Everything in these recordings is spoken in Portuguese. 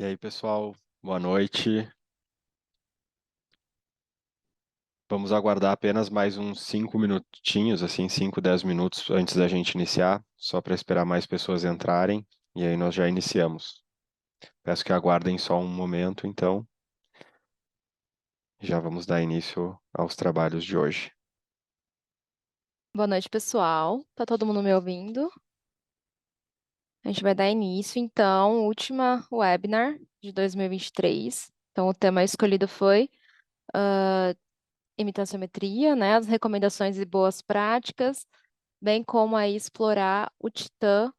E aí, pessoal, boa noite. Vamos aguardar apenas mais uns 5 minutinhos, assim, 5, 10 minutos antes da gente iniciar, só para esperar mais pessoas entrarem, e aí nós já iniciamos. Peço que aguardem só um momento, então, já vamos dar início aos trabalhos de hoje. Boa noite, pessoal. Tá todo mundo me ouvindo? A gente vai dar início, então, última webinar de 2023. Então, o tema escolhido foi imitanciometria, né? As recomendações e boas práticas, bem como aí explorar o Titan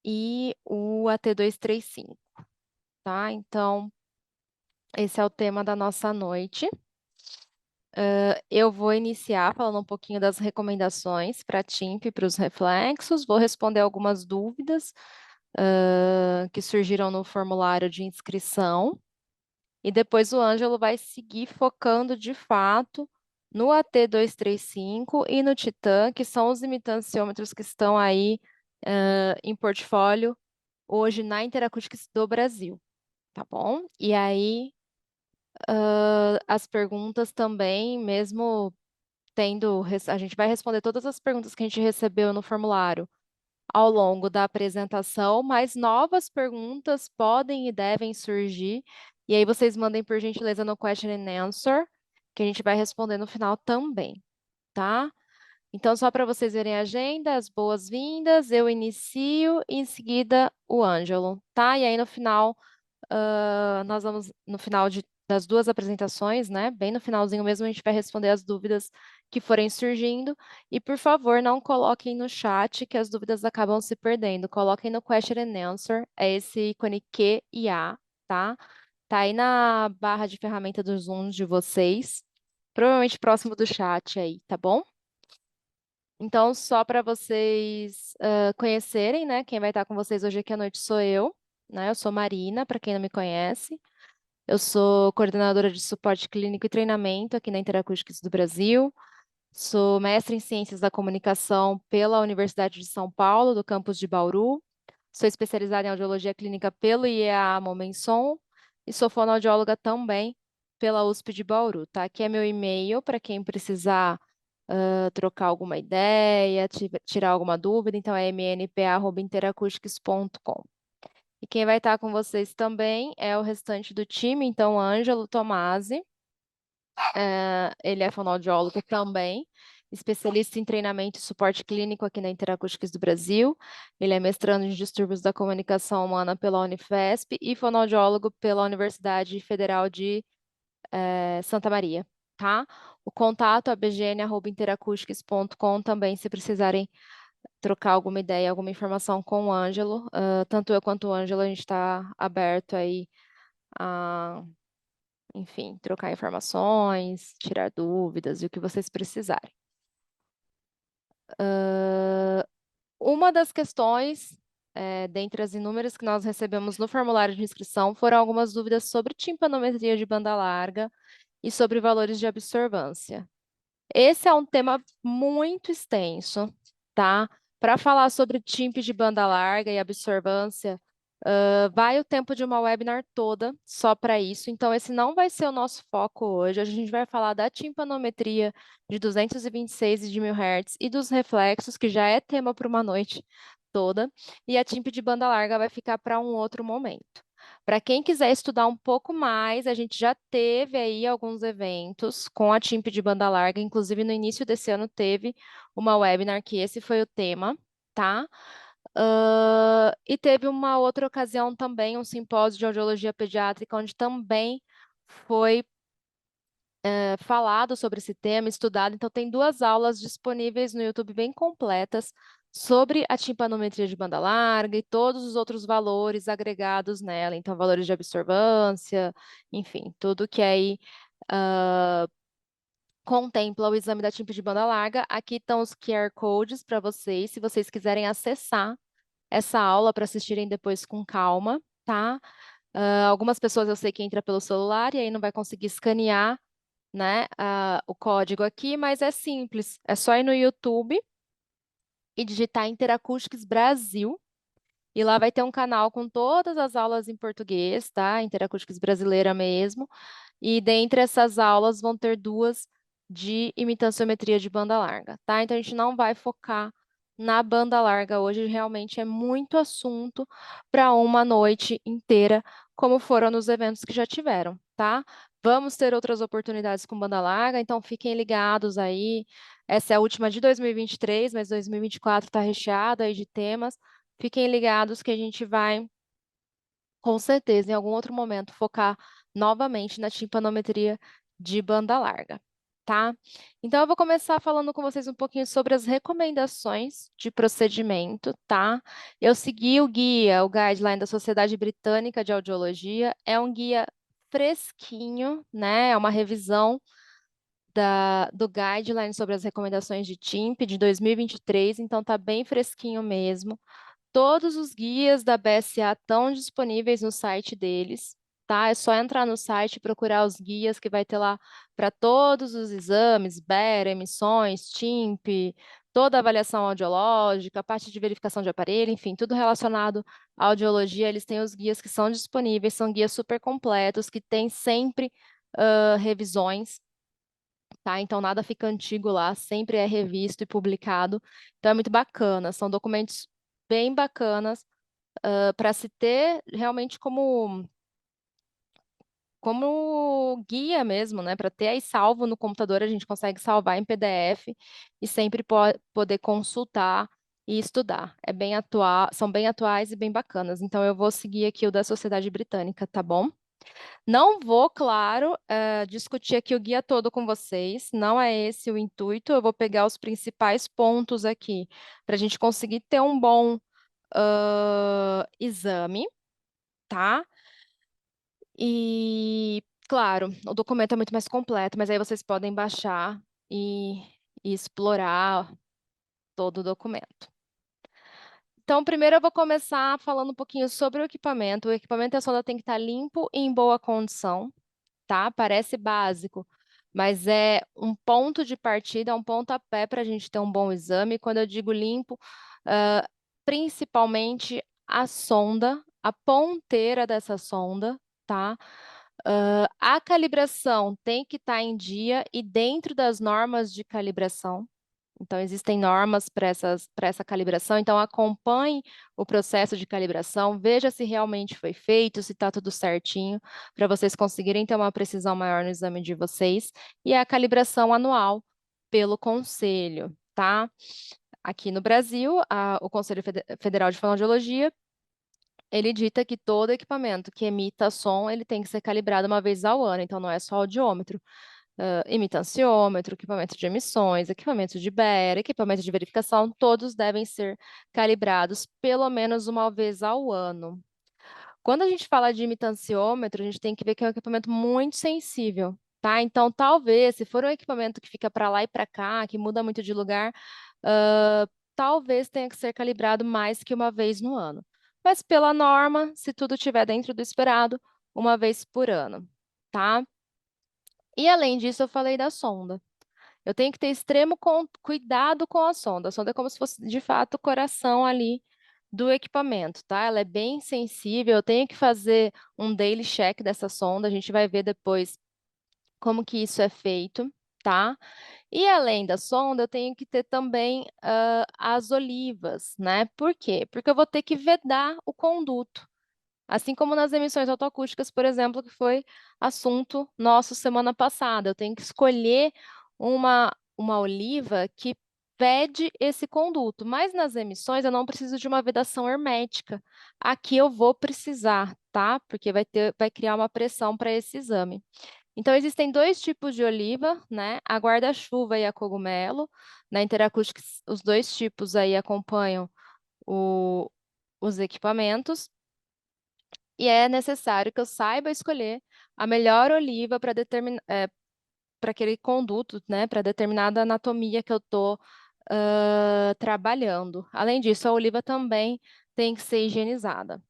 e o AT235, tá? Então, esse é o tema da nossa noite. Eu vou iniciar falando um pouquinho das recomendações para a TIMP e para os reflexos, vou responder algumas dúvidas que surgiram no formulário de inscrição, e depois o Ângelo vai seguir focando de fato no AT235 e no Titan, que são os imitanciômetros que estão aí em portfólio hoje na Interacoustics do Brasil, tá bom? E aí as perguntas também, mesmo a gente vai responder todas as perguntas que a gente recebeu no formulário ao longo da apresentação, mas novas perguntas podem e devem surgir. E aí vocês mandem, por gentileza, no question and answer, que a gente vai responder no final também, tá? Então, só para vocês verem a agenda, as boas-vindas, eu inicio e em seguida o Ângelo, tá? E aí no final nós vamos, no final das duas apresentações, né? Bem no finalzinho mesmo, a gente vai responder as dúvidas que forem surgindo. E, por favor, não coloquem no chat, que as dúvidas acabam se perdendo. Coloquem no question and answer, é esse ícone Q e A, tá? Tá aí na barra de ferramenta do Zoom de vocês, provavelmente próximo do chat aí, tá bom? Então, só para vocês conhecerem, né? Quem vai estar com vocês hoje aqui à noite sou eu, né? Eu sou Marina, para quem não me conhece. Eu sou coordenadora de suporte clínico e treinamento aqui na Interacoustics do Brasil. Sou mestre em Ciências da Comunicação pela Universidade de São Paulo, do campus de Bauru. Sou especializada em audiologia clínica pelo IEA Momenson e sou fonoaudióloga também pela USP de Bauru, tá? Aqui é meu e-mail para quem precisar trocar alguma ideia, tirar alguma dúvida. Então é mnpa@interacoustics.com. E quem vai estar com vocês também é o restante do time, então, Ângelo Tomasi, ele é fonoaudiólogo também, especialista em treinamento e suporte clínico aqui na Interacústicas do Brasil. Ele é mestrando em distúrbios da comunicação humana pela Unifesp e fonoaudiólogo pela Universidade Federal de Santa Maria, tá? O contato é bgn@interacoustics.com também, se precisarem trocar alguma ideia, alguma informação com o Ângelo. Tanto eu quanto o Ângelo, a gente está aberto aí a, enfim, trocar informações, tirar dúvidas e o que vocês precisarem. Uma das questões, dentre as inúmeras que nós recebemos no formulário de inscrição, foram algumas dúvidas sobre timpanometria de banda larga e sobre valores de absorvância. Esse é um tema muito extenso, tá? Para falar sobre timp de banda larga e absorvância, vai o tempo de uma webinar toda só para isso. Então, esse não vai ser o nosso foco hoje. Hoje a gente vai falar da timpanometria de 226 e de 1000 Hz e dos reflexos, que já é tema para uma noite toda. E a timp de banda larga vai ficar para um outro momento. Para quem quiser estudar um pouco mais, a gente já teve aí alguns eventos com a TIMP de banda larga, inclusive no início desse ano teve uma webinar que esse foi o tema, tá? E teve uma outra ocasião também, um simpósio de audiologia pediátrica, onde também foi falado sobre esse tema, estudado. Então, tem duas aulas disponíveis no YouTube bem completas sobre a timpanometria de banda larga e todos os outros valores agregados nela. Então, valores de absorvância, enfim, tudo que aí contempla o exame da timp de banda larga. Aqui estão os QR codes para vocês, se vocês quiserem acessar essa aula para assistirem depois com calma, tá? Algumas pessoas eu sei que entra pelo celular e aí não vai conseguir escanear, né, o código aqui, mas é simples. É só ir no YouTube e digitar Interacoustics Brasil E lá vai ter um canal com todas as aulas em português, tá? Interacústicos brasileira mesmo. E dentre essas aulas vão ter duas de imitanciometria de banda larga, tá? Então a gente não vai focar na banda larga hoje, realmente é muito assunto para uma noite inteira, como foram nos eventos que já tiveram, tá? Vamos ter outras oportunidades com banda larga, então fiquem ligados aí. Essa é a última de 2023, mas 2024 está recheado aí de temas. Fiquem ligados que a gente vai, com certeza, em algum outro momento, focar novamente na timpanometria de banda larga, tá? Então, eu vou começar falando com vocês um pouquinho sobre as recomendações de procedimento, tá? Eu segui o guia, o guideline da Sociedade Britânica de Audiologia, é um guia fresquinho, né? É uma revisão do guideline sobre as recomendações de TIMP de 2023, então tá bem fresquinho mesmo. Todos os guias da BSA estão disponíveis no site deles, tá? É só entrar no site e procurar os guias que vai ter lá para todos os exames, BER, emissões, TIMP, toda a avaliação audiológica, a parte de verificação de aparelho, enfim, tudo relacionado à audiologia, eles têm os guias que são disponíveis, são guias super completos, que têm sempre revisões, tá? Então nada fica antigo lá, sempre é revisto e publicado. Então é muito bacana, são documentos bem bacanas para se ter realmente como guia mesmo, né? Para ter aí salvo no computador, a gente consegue salvar em PDF e sempre poder consultar e estudar. É bem atual, são bem atuais e bem bacanas. Então eu vou seguir aqui o da Sociedade Britânica, tá bom? Não vou, claro, discutir aqui o guia todo com vocês, não é esse o intuito. Eu vou pegar os principais pontos aqui para a gente conseguir ter um bom exame, tá? E, claro, o documento é muito mais completo, mas aí vocês podem baixar e explorar todo o documento. Então, primeiro eu vou começar falando um pouquinho sobre o equipamento. O equipamento e a sonda tem que estar limpo e em boa condição, tá? Parece básico, mas é um ponto de partida, é um pontapé para a gente ter um bom exame. Quando eu digo limpo, ah, principalmente a sonda, a ponteira dessa sonda, tá? A calibração tem que estar em dia e dentro das normas de calibração. Então, existem normas para essa calibração. Então, acompanhe o processo de calibração, veja se realmente foi feito, se está tudo certinho, para vocês conseguirem ter uma precisão maior no exame de vocês. E a calibração anual pelo conselho, tá? Aqui no Brasil, o Conselho Federal de Fonoaudiologia, ele dita que todo equipamento que emita som, ele tem que ser calibrado uma vez ao ano. Então, não é só audiômetro, imitanciômetro, equipamento de emissões, equipamento de BER, equipamento de verificação, todos devem ser calibrados pelo menos uma vez ao ano. Quando a gente fala de imitanciômetro, a gente tem que ver que é um equipamento muito sensível, tá? Então, talvez, se for um equipamento que fica para lá e para cá, que muda muito de lugar, ah, talvez tenha que ser calibrado mais que uma vez no ano. Mas pela norma, se tudo estiver dentro do esperado, uma vez por ano, tá? E além disso, eu falei da sonda. Eu tenho que ter extremo cuidado com a sonda. A sonda é como se fosse, de fato, o coração ali do equipamento, tá? Ela é bem sensível, eu tenho que fazer um daily check dessa sonda, a gente vai ver depois como que isso é feito, tá? E além da sonda, eu tenho que ter também as olivas, né? Por quê? Porque eu vou ter que vedar o conduto. Assim como nas emissões autoacústicas, por exemplo, que foi assunto nosso semana passada. Eu tenho que escolher uma oliva que vede esse conduto, mas nas emissões eu não preciso de uma vedação hermética. Aqui eu vou precisar, tá? Porque vai criar uma pressão para esse exame. Então, existem dois tipos de oliva, né? A guarda-chuva e a cogumelo. Na Interacústica, os dois tipos aí acompanham os equipamentos. E é necessário que eu saiba escolher a melhor oliva para para aquele conduto, né, para determinada anatomia que eu estou trabalhando. Além disso, a oliva também tem que ser higienizada.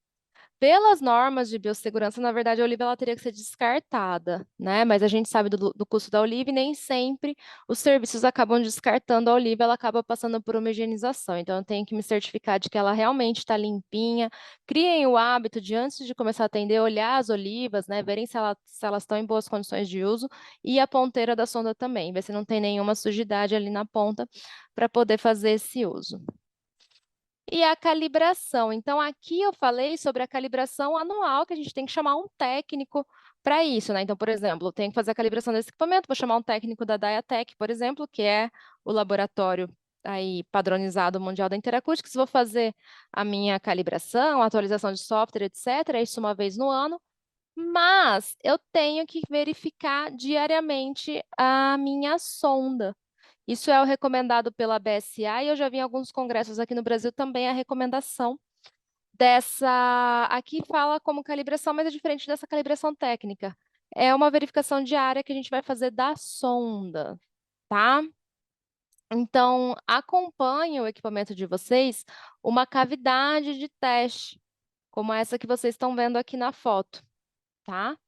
Pelas normas de biossegurança, na verdade, a oliva ela teria que ser descartada, né? Mas a gente sabe do custo da oliva e nem sempre os serviços acabam descartando a oliva, ela acaba passando por uma higienização. Então, eu tenho que me certificar de que ela realmente está limpinha. Criem o hábito de, antes de começar a atender, olhar as olivas, né? Verem se elas estão em boas condições de uso e a ponteira da sonda também, ver se não tem nenhuma sujidade ali na ponta para poder fazer esse uso. E a calibração. Então, aqui eu falei sobre a calibração anual, que a gente tem que chamar um técnico para isso, né? Então, por exemplo, eu tenho que fazer a calibração desse equipamento, vou chamar um técnico da Diatec, por exemplo, que é o laboratório aí padronizado mundial da Interacústica. Vou fazer a minha calibração, atualização de software, etc., isso uma vez no ano, mas eu tenho que verificar diariamente a minha sonda. Isso é o recomendado pela BSA e eu já vi em alguns congressos aqui no Brasil também a recomendação dessa. Aqui fala como calibração, mas é diferente dessa calibração técnica. É uma verificação diária que a gente vai fazer da sonda, tá? Então, acompanhe o equipamento de vocês uma cavidade de teste, como essa que vocês estão vendo aqui na foto, tá?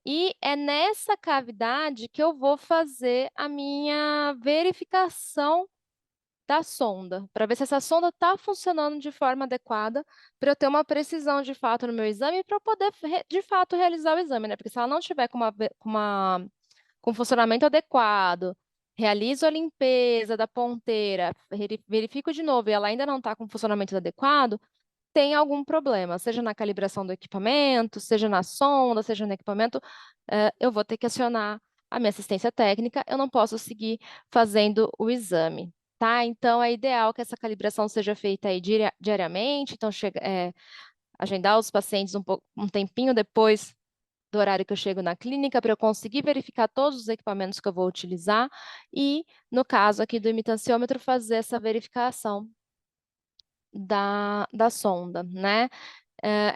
E é nessa cavidade que eu vou fazer a minha verificação da sonda, para ver se essa sonda está funcionando de forma adequada, para eu ter uma precisão de fato no meu exame, para eu poder de fato realizar o exame, né? Porque se ela não tiver com funcionamento adequado, realizo a limpeza da ponteira, verifico de novo e ela ainda não está com funcionamento adequado, tem algum problema, seja na calibração do equipamento, seja na sonda, seja no equipamento, eu vou ter que acionar a minha assistência técnica, eu não posso seguir fazendo o exame, tá? Então, é ideal que essa calibração seja feita aí diariamente, então, agendar os pacientes um tempinho depois do horário que eu chego na clínica, para eu conseguir verificar todos os equipamentos que eu vou utilizar e, no caso aqui do imitanciômetro, fazer essa verificação da sonda, né?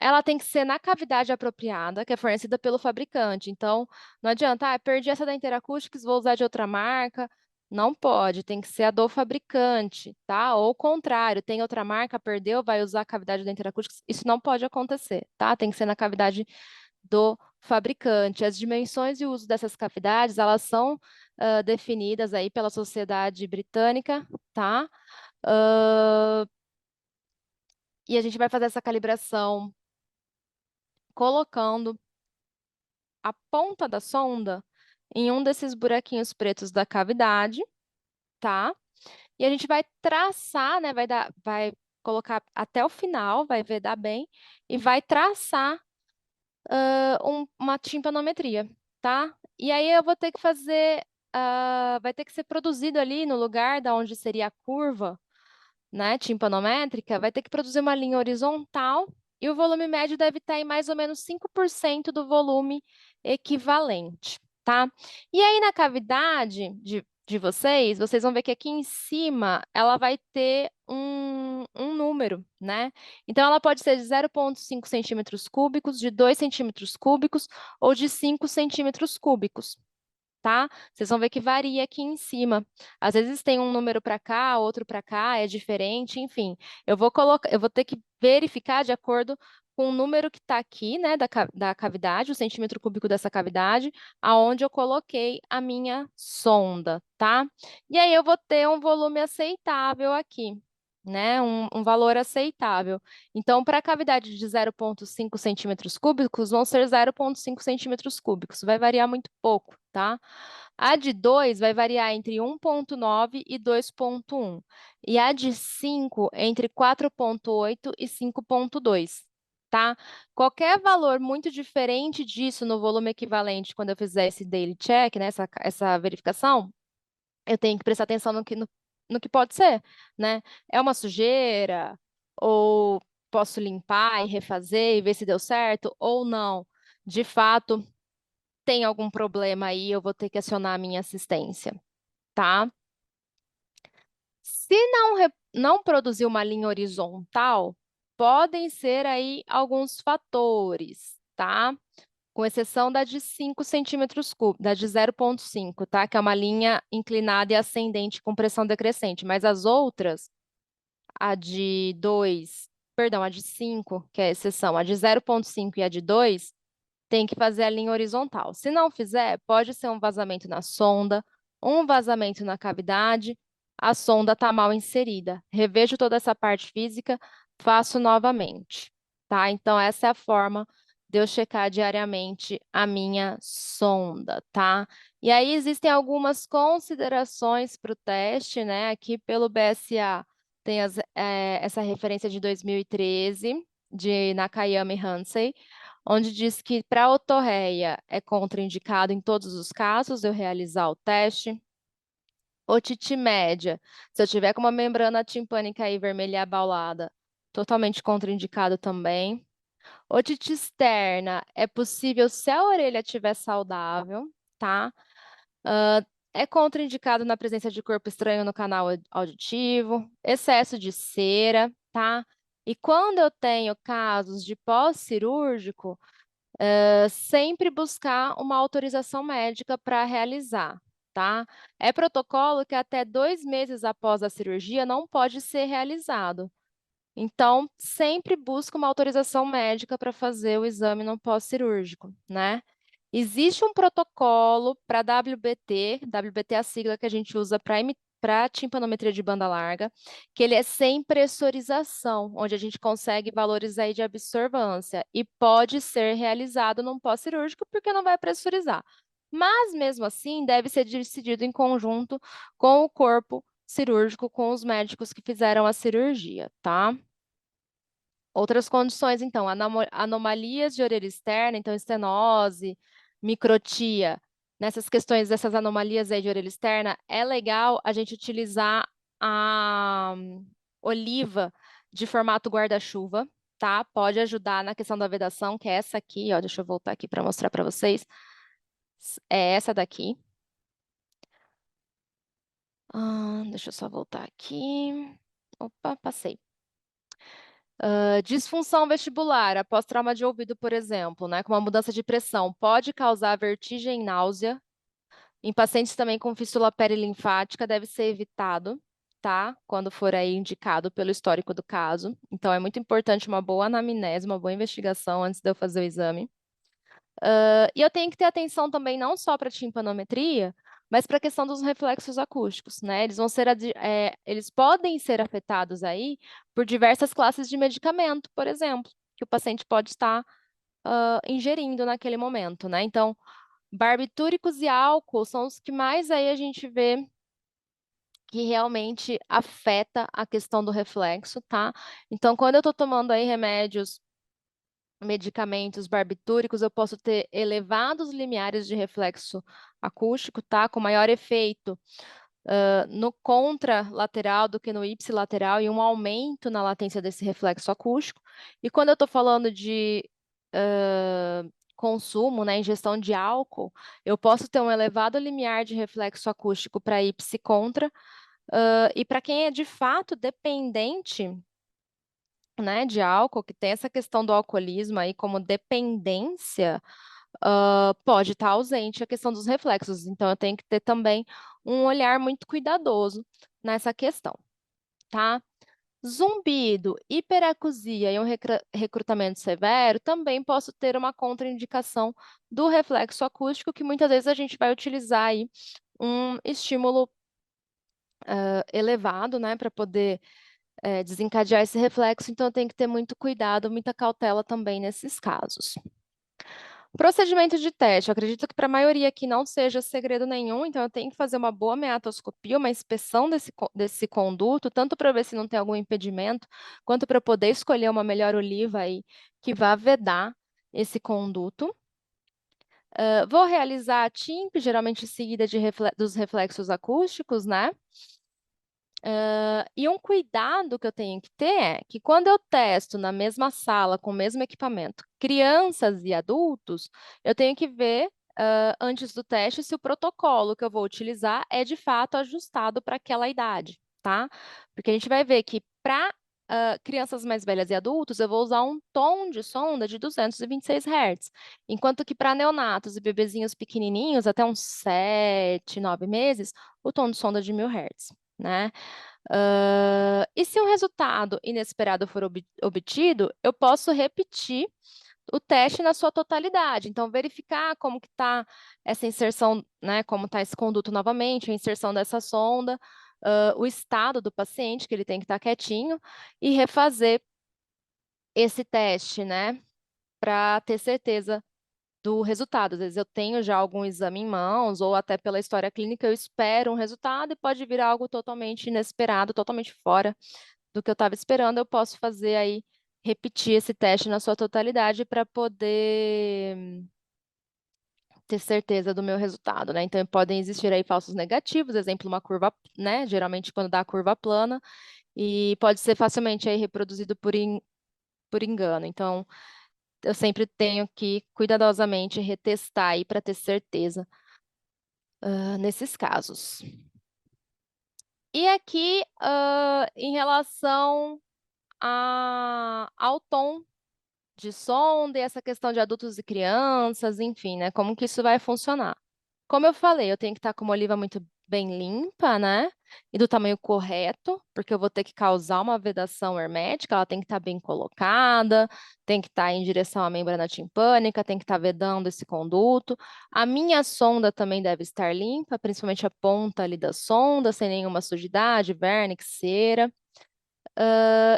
Ela tem que ser na cavidade apropriada, que é fornecida pelo fabricante. Então, não adianta, perdi essa da Interacoustics, vou usar de outra marca. Não pode, tem que ser a do fabricante, tá? Ou o contrário, tem outra marca, perdeu, vai usar a cavidade da Interacoustics. Isso não pode acontecer, tá? Tem que ser na cavidade do fabricante. As dimensões e o uso dessas cavidades, elas são definidas aí pela Sociedade Britânica, tá? Ah, e a gente vai fazer essa calibração colocando a ponta da sonda em um desses buraquinhos pretos da cavidade, tá? E a gente vai traçar, né? Vai colocar até o final, vai vedar bem, e vai traçar uma timpanometria, tá? E aí eu vou ter que fazer, vai ter que ser produzido ali no lugar da onde seria a curva, né, timpanométrica, vai ter que produzir uma linha horizontal e o volume médio deve estar em mais ou menos 5% do volume equivalente, tá? E aí na cavidade de vocês vão ver que aqui em cima ela vai ter um número, né? Então ela pode ser de 0,5 centímetros cúbicos, de 2 centímetros cúbicos ou de 5 centímetros cúbicos, tá? Vocês vão ver que varia aqui em cima. Às vezes tem um número para cá, outro para cá, é diferente, enfim. Eu vou ter que verificar de acordo com o número que está aqui, né, da cavidade, o centímetro cúbico dessa cavidade, aonde eu coloquei a minha sonda, tá? E aí eu vou ter um volume aceitável aqui, né, um valor aceitável. Então, para a cavidade de 0,5 centímetros cúbicos, vão ser 0,5 centímetros cúbicos. Vai variar muito pouco, tá? A de 2 vai variar entre 1,9 e 2,1. E a de 5 entre 4,8 e 5,2. Tá? Qualquer valor muito diferente disso no volume equivalente, quando eu fizer esse daily check, né, essa verificação, eu tenho que prestar atenção no que pode ser, né? É uma sujeira, ou posso limpar e refazer e ver se deu certo, ou não. De fato, tem algum problema aí, eu vou ter que acionar a minha assistência, tá? Se não produzir uma linha horizontal, podem ser aí alguns fatores, tá? Com exceção da de 5 centímetros cúbicos, da de 0,5, tá? Que é uma linha inclinada e ascendente com pressão decrescente. Mas as outras, a de 2 perdão, a de 5, que é a exceção, a de 0,5 e a de 2, tem que fazer a linha horizontal. Se não fizer, pode ser um vazamento na sonda, um vazamento na cavidade, a sonda está mal inserida. Revejo toda essa parte física, faço novamente, tá? Então, essa é a forma de eu checar diariamente a minha sonda, tá? E aí existem algumas considerações para o teste, né? Aqui pelo BSA tem essa referência de 2013, de Nakayama e Hansei, onde diz que para otorreia é contraindicado em todos os casos eu realizar o teste. Otite média, se eu tiver com uma membrana timpânica aí vermelha e abaulada, totalmente contraindicado também. Otite externa, é possível se a orelha estiver saudável, tá? É contraindicado na presença de corpo estranho no canal auditivo, excesso de cera, tá? E quando eu tenho casos de pós-cirúrgico, sempre buscar uma autorização médica para realizar, tá? É protocolo que até 2 meses após a cirurgia não pode ser realizado. Então, sempre busca uma autorização médica para fazer o exame no pós-cirúrgico, né? Existe um protocolo para WBT, WBT é a sigla que a gente usa para timpanometria de banda larga, que ele é sem pressurização, onde a gente consegue valores aí de absorvância e pode ser realizado num pós-cirúrgico porque não vai pressurizar. Mas, mesmo assim, deve ser decidido em conjunto com o corpo cirúrgico, com os médicos que fizeram a cirurgia, tá? Outras condições, então, anomalias de orelha externa, então estenose, microtia. Nessas questões dessas anomalias aí de orelha externa, é legal a gente utilizar a oliva de formato guarda-chuva, tá? Pode ajudar na questão da vedação, que é essa aqui, ó. Deixa eu voltar aqui para mostrar para vocês. É essa daqui. Deixa eu só voltar aqui. Opa, passei. Disfunção vestibular após trauma de ouvido, por exemplo, né, com uma mudança de pressão, pode causar vertigem e náusea. Em pacientes também com fístula perilinfática, deve ser evitado, tá? Quando for aí indicado pelo histórico do caso. Então, é muito importante uma boa anamnese, uma boa investigação antes de eu fazer o exame. E eu tenho que ter atenção também não só para timpanometria, mas para a questão dos reflexos acústicos, né? Eles podem ser afetados aí por diversas classes de medicamento, por exemplo, que o paciente pode estar ingerindo naquele momento, né? Então, barbitúricos e álcool são os que mais aí a gente vê que realmente afeta a questão do reflexo, tá? Então, quando eu estou tomando aí remédios, medicamentos barbitúricos, eu posso ter elevados limiares de reflexo acústico, tá? Com maior efeito no contralateral do que no ipsilateral e um aumento na latência desse reflexo acústico. E quando eu estou falando de consumo, né, ingestão de álcool, eu posso ter um elevado limiar de reflexo acústico para ipsi contra, e para quem é de fato dependente, né, de álcool, que tem essa questão do alcoolismo aí como dependência, pode estar ausente a questão dos reflexos. Então, eu tenho que ter também um olhar muito cuidadoso nessa questão, tá? Zumbido, hiperacusia e um recrutamento severo, também posso ter uma contraindicação do reflexo acústico, que muitas vezes a gente vai utilizar aí um estímulo elevado, né, para poder desencadear esse reflexo, então tem que ter muito cuidado, muita cautela também nesses casos. Procedimento de teste, eu acredito que para a maioria aqui não seja segredo nenhum, então eu tenho que fazer uma boa meatoscopia, uma inspeção desse conduto, tanto para ver se não tem algum impedimento, quanto para poder escolher uma melhor oliva aí que vá vedar esse conduto. Vou realizar a TIMP, geralmente seguida dos reflexos acústicos, né? E um cuidado que eu tenho que ter é que quando eu testo na mesma sala, com o mesmo equipamento, crianças e adultos, eu tenho que ver, antes do teste, se o protocolo que eu vou utilizar é de fato ajustado para aquela idade, tá? Porque a gente vai ver que para crianças mais velhas e adultos, eu vou usar um tom de sonda de 226 Hz, enquanto que para neonatos e bebezinhos pequenininhos, até uns 7, 9 meses, o tom de sonda é de 1000 Hz, né? E se um resultado inesperado for obtido, eu posso repetir o teste na sua totalidade. Então, verificar como que está essa inserção, né, como está esse conduto novamente, a inserção dessa sonda, o estado do paciente, que ele tem que estar quietinho, e refazer esse teste, né, para ter certeza do resultado. Às vezes eu tenho já algum exame em mãos, ou até pela história clínica eu espero um resultado e pode vir algo totalmente inesperado, totalmente fora do que eu estava esperando. Eu posso fazer aí, repetir esse teste na sua totalidade para poder ter certeza do meu resultado, né? Então podem existir aí falsos negativos, exemplo, uma curva, né? Geralmente quando dá a curva plana, e pode ser facilmente aí reproduzido por engano. Então, eu sempre tenho que cuidadosamente retestar aí para ter certeza nesses casos. E aqui, em relação ao tom de sonda e essa questão de adultos e crianças, enfim, né? Como que isso vai funcionar? Como eu falei, eu tenho que estar com uma oliva muito bem limpa, né? E do tamanho correto, porque eu vou ter que causar uma vedação hermética, ela tem que estar bem colocada, tem que estar em direção à membrana timpânica, tem que estar vedando esse conduto. A minha sonda também deve estar limpa, principalmente a ponta ali da sonda, sem nenhuma sujidade, vernix, cera.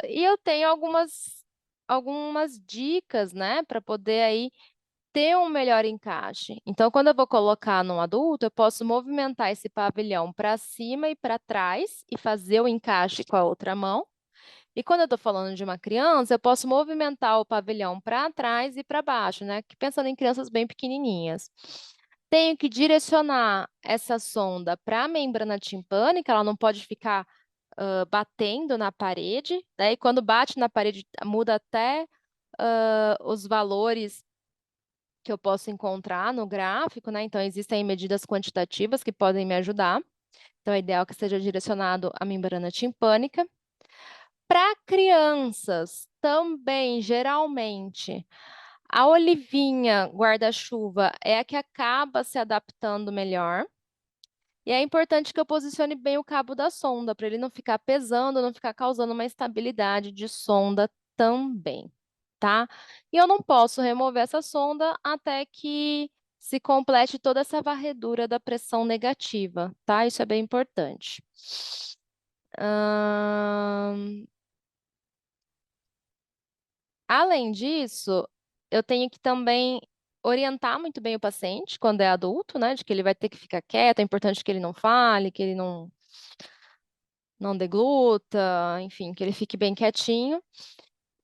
E eu tenho algumas dicas, né, para poder aí ter um melhor encaixe. Então, quando eu vou colocar num adulto, eu posso movimentar esse pavilhão para cima e para trás e fazer o encaixe com a outra mão. E quando eu estou falando de uma criança, eu posso movimentar o pavilhão para trás e para baixo, né? Que pensando em crianças bem pequenininhas. Tenho que direcionar essa sonda para a membrana timpânica, ela não pode ficar batendo na parede, né? E quando bate na parede, muda até os valores que eu posso encontrar no gráfico, né? Então, existem medidas quantitativas que podem me ajudar. Então, é ideal que seja direcionado à membrana timpânica. Para crianças, também, geralmente, a olivinha guarda-chuva é a que acaba se adaptando melhor. E é importante que eu posicione bem o cabo da sonda, para ele não ficar pesando, não ficar causando uma instabilidade de sonda também, tá? E eu não posso remover essa sonda até que se complete toda essa varredura da pressão negativa, tá? Isso é bem importante. Além disso, eu tenho que também orientar muito bem o paciente quando é adulto, né? De que ele vai ter que ficar quieto, é importante que ele não fale, que ele não degluta, enfim, que ele fique bem quietinho.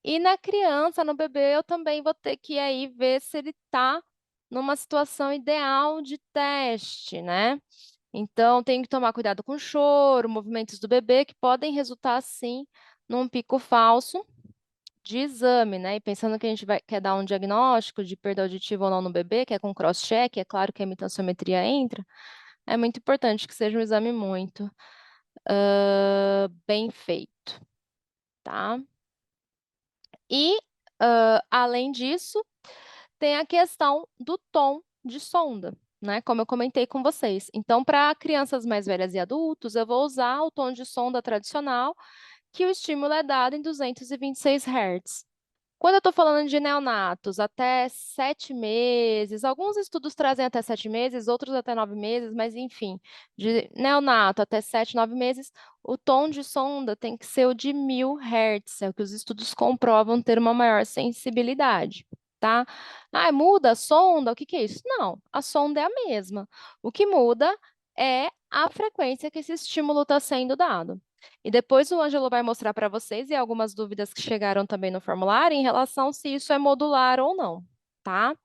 E na criança, no bebê, eu também vou ter que aí ver se ele está numa situação ideal de teste, né? Então, tenho que tomar cuidado com o choro, movimentos do bebê, que podem resultar, sim, num pico falso de exame, né? E pensando que a gente quer dar um diagnóstico de perda auditiva ou não no bebê, que é com cross-check, é claro que a imitanciometria entra, é muito importante que seja um exame muito bem feito, tá? E, além disso, tem a questão do tom de sonda, né? Como eu comentei com vocês. Então, para crianças mais velhas e adultos, eu vou usar o tom de sonda tradicional, que o estímulo é dado em 226 Hz. Quando eu estou falando de neonatos, até 7 meses, alguns estudos trazem até 7 meses, outros até 9 meses, mas enfim, de neonato até 7, 9 meses, o tom de sonda tem que ser o de 1000 Hz, é o que os estudos comprovam ter uma maior sensibilidade, tá? Ah, muda a sonda? O que que é isso? Não, a sonda é a mesma. O que muda é a frequência que esse estímulo está sendo dado. E depois o Ângelo vai mostrar para vocês e algumas dúvidas que chegaram também no formulário em relação se isso é modular ou não, tá?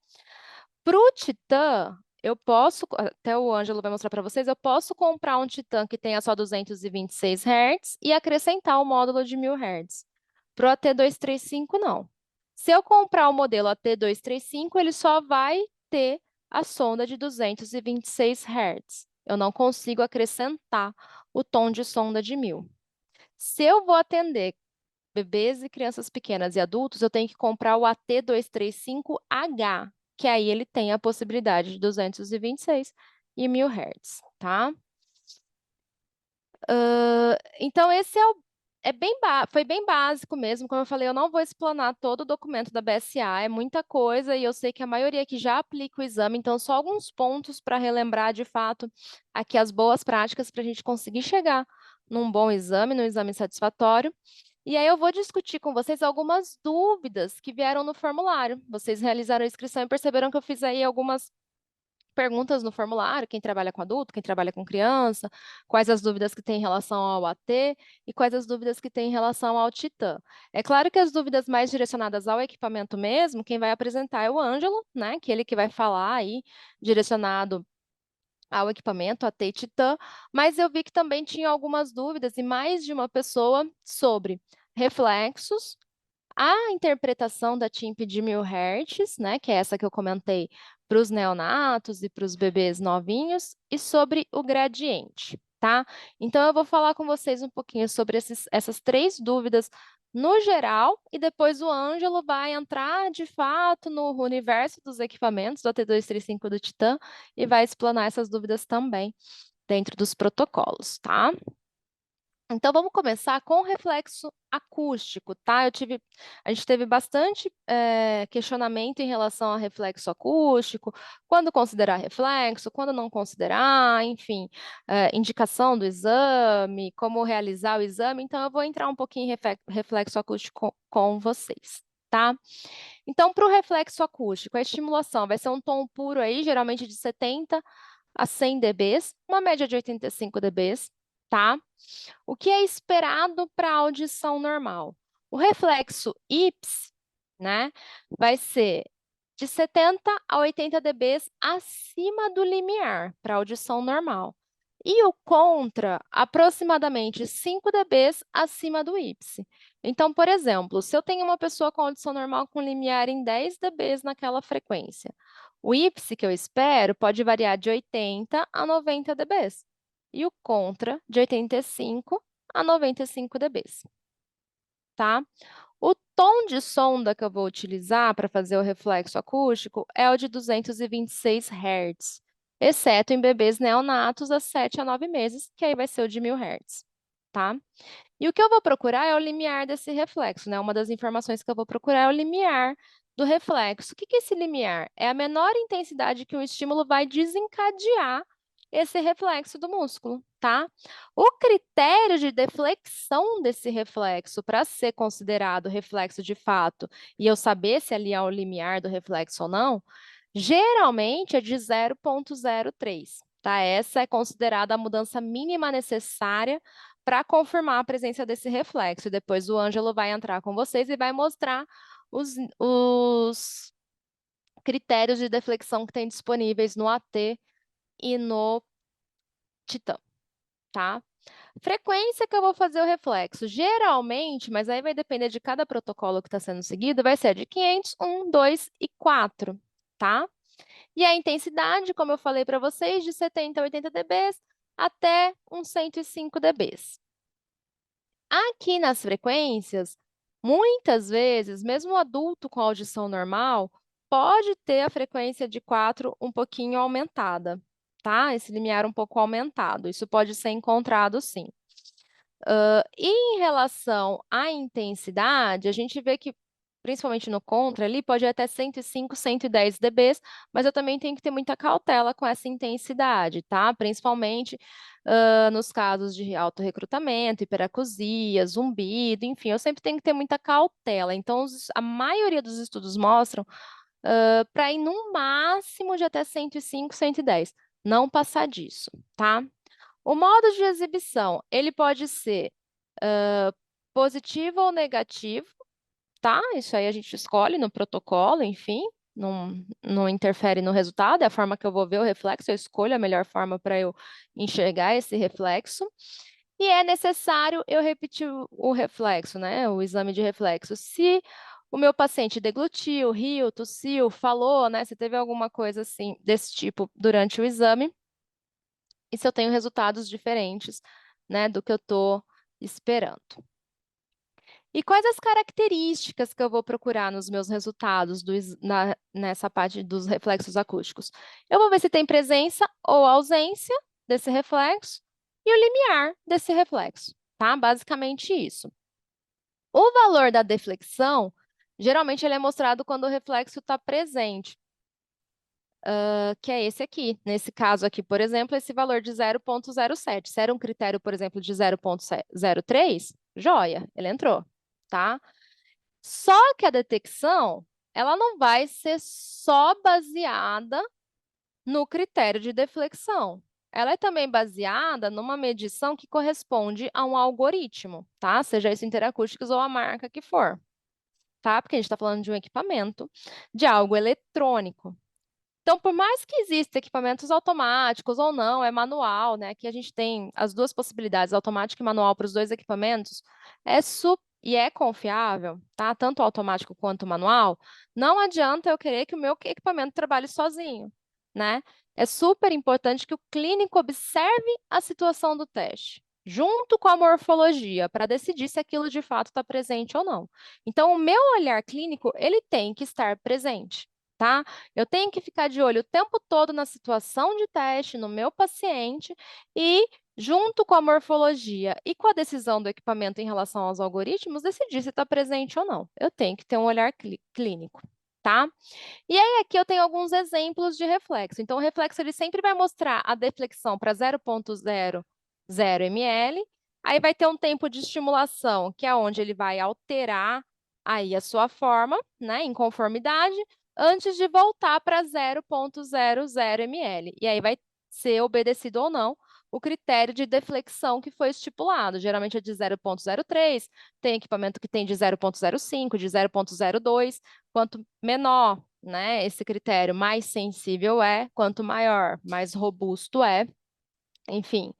Para o Titã, eu posso, até o Ângelo vai mostrar para vocês, eu posso comprar um Titã que tenha só 226 Hz e acrescentar o módulo de 1000 Hz. Para o AT235, não. Se eu comprar o modelo AT235, ele só vai ter a sonda de 226 Hz. Eu não consigo acrescentar o tom de sonda de 1000. Se eu vou atender bebês e crianças pequenas e adultos, eu tenho que comprar o AT235H, que aí ele tem a possibilidade de 226 e 1000 Hz, tá? Então, esse foi bem básico mesmo. Como eu falei, eu não vou explanar todo o documento da BSA, é muita coisa, e eu sei que a maioria aqui já aplica o exame, então só alguns pontos para relembrar de fato aqui as boas práticas para a gente conseguir chegar num bom exame, num exame satisfatório. E aí eu vou discutir com vocês algumas dúvidas que vieram no formulário. Vocês realizaram a inscrição e perceberam que eu fiz aí algumas perguntas no formulário, quem trabalha com adulto, quem trabalha com criança, quais as dúvidas que tem em relação ao AT e quais as dúvidas que tem em relação ao Titã. É claro que as dúvidas mais direcionadas ao equipamento mesmo, quem vai apresentar é o Ângelo, né, que ele que vai falar aí, direcionado ao equipamento, AT e Titã, mas eu vi que também tinha algumas dúvidas e mais de uma pessoa sobre reflexos, a interpretação da TIMP de 1000 Hz, né, que é essa que eu comentei para os neonatos e para os bebês novinhos, e sobre o gradiente, tá? Então, eu vou falar com vocês um pouquinho sobre essas 3 dúvidas no geral, e depois o Ângelo vai entrar, de fato, no universo dos equipamentos do AT235 do Titã e vai explanar essas dúvidas também dentro dos protocolos, tá? Então, vamos começar com o reflexo acústico, tá? A gente teve bastante questionamento em relação ao reflexo acústico, quando considerar reflexo, quando não considerar, enfim, indicação do exame, como realizar o exame. Então, eu vou entrar um pouquinho em reflexo acústico com vocês, tá? Então, para o reflexo acústico, a estimulação vai ser um tom puro aí, geralmente de 70 a 100 dBs, uma média de 85 dBs, tá? O que é esperado para a audição normal? O reflexo IPS, né, vai ser de 70 a 80 dBs acima do limiar para audição normal. E o contra, aproximadamente 5 dBs acima do IPS. Então, por exemplo, se eu tenho uma pessoa com audição normal com limiar em 10 dBs naquela frequência, o IPS que eu espero pode variar de 80 a 90 dBs. E o contra, de 85 a 95 dBs, tá? O tom de sonda que eu vou utilizar para fazer o reflexo acústico é o de 226 Hz, exceto em bebês neonatos a 7 a 9 meses, que aí vai ser o de 1000 Hz, tá? E o que eu vou procurar é o limiar desse reflexo, né? Uma das informações que eu vou procurar é o limiar do reflexo. O que é esse limiar? É a menor intensidade que um estímulo vai desencadear esse reflexo do músculo, tá? O critério de deflexão desse reflexo para ser considerado reflexo de fato e eu saber se ali é o limiar do reflexo ou não, geralmente é de 0,03, tá? Essa é considerada a mudança mínima necessária para confirmar a presença desse reflexo. E depois o Ângelo vai entrar com vocês e vai mostrar os critérios de deflexão que tem disponíveis no AT e no Titã, tá? Frequência que eu vou fazer o reflexo. Geralmente, mas aí vai depender de cada protocolo que está sendo seguido, vai ser de 500, 1, 2 e 4, tá? E a intensidade, como eu falei para vocês, de 70 a 80 dBs até uns 105 dBs. Aqui nas frequências, muitas vezes, mesmo o adulto com audição normal, pode ter a frequência de 4 um pouquinho aumentada, tá? Esse limiar um pouco aumentado. Isso pode ser encontrado, sim. E em relação à intensidade, a gente vê que, principalmente no contra ali, pode ir até 105, 110 dBs, mas eu também tenho que ter muita cautela com essa intensidade, tá? Principalmente nos casos de autorrecrutamento, hiperacusia, zumbido, enfim, eu sempre tenho que ter muita cautela. Então, a maioria dos estudos mostram para ir no máximo de até 105, 110, não passar disso, tá? O modo de exibição, ele pode ser positivo ou negativo, tá? Isso aí a gente escolhe no protocolo, enfim, não interfere no resultado, é a forma que eu vou ver o reflexo, eu escolho a melhor forma para eu enxergar esse reflexo. E é necessário eu repetir o reflexo, né? O exame de reflexo. Se o meu paciente deglutiu, riu, tossiu, falou, né? Se teve alguma coisa assim desse tipo durante o exame, e se eu tenho resultados diferentes, né, do que eu estou esperando. E quais as características que eu vou procurar nos meus resultados nessa parte dos reflexos acústicos? Eu vou ver se tem presença ou ausência desse reflexo e o limiar desse reflexo, tá? Basicamente isso. O valor da deflexão, geralmente ele é mostrado quando o reflexo está presente, que é esse aqui. Nesse caso aqui, por exemplo, esse valor de 0,07. Se era um critério, por exemplo, de 0,03, joia, ele entrou, tá? Só que a detecção, ela não vai ser só baseada no critério de deflexão. Ela é também baseada numa medição que corresponde a um algoritmo, tá? Seja isso interacústicos ou a marca que for, tá? Porque a gente está falando de um equipamento, de algo eletrônico. Então, por mais que existam equipamentos automáticos ou não, é manual, né? Aqui a gente tem as duas possibilidades, automático e manual para os dois equipamentos, e é confiável, tá? Tanto o automático quanto o manual. Não adianta eu querer que o meu equipamento trabalhe sozinho, né? É super importante que o clínico observe a situação do teste, junto com a morfologia, para decidir se aquilo de fato está presente ou não. Então, o meu olhar clínico, ele tem que estar presente, tá? Eu tenho que ficar de olho o tempo todo na situação de teste, no meu paciente e, junto com a morfologia e com a decisão do equipamento em relação aos algoritmos, decidir se está presente ou não. Eu tenho que ter um olhar clínico, tá? E aí, aqui eu tenho alguns exemplos de reflexo. Então, o reflexo ele sempre vai mostrar a deflexão para 0,00 ml, aí vai ter um tempo de estimulação, que é onde ele vai alterar aí a sua forma, né, em conformidade, antes de voltar para 0,00 ml. E aí vai ser obedecido ou não o critério de deflexão que foi estipulado. Geralmente é de 0,03, tem equipamento que tem de 0,05, de 0,02. Quanto menor, né, esse critério, mais sensível é, quanto maior, mais robusto é. Enfim,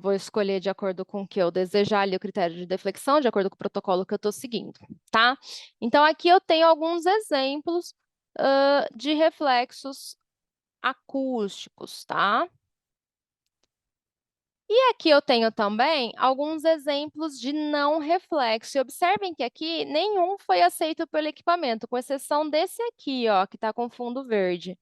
vou escolher de acordo com o que eu desejar ali o critério de deflexão, de acordo com o protocolo que eu estou seguindo, tá? Então, aqui eu tenho alguns exemplos de reflexos acústicos, tá? E aqui eu tenho também alguns exemplos de não reflexo. E observem que aqui nenhum foi aceito pelo equipamento, com exceção desse aqui, ó, que está com fundo verde.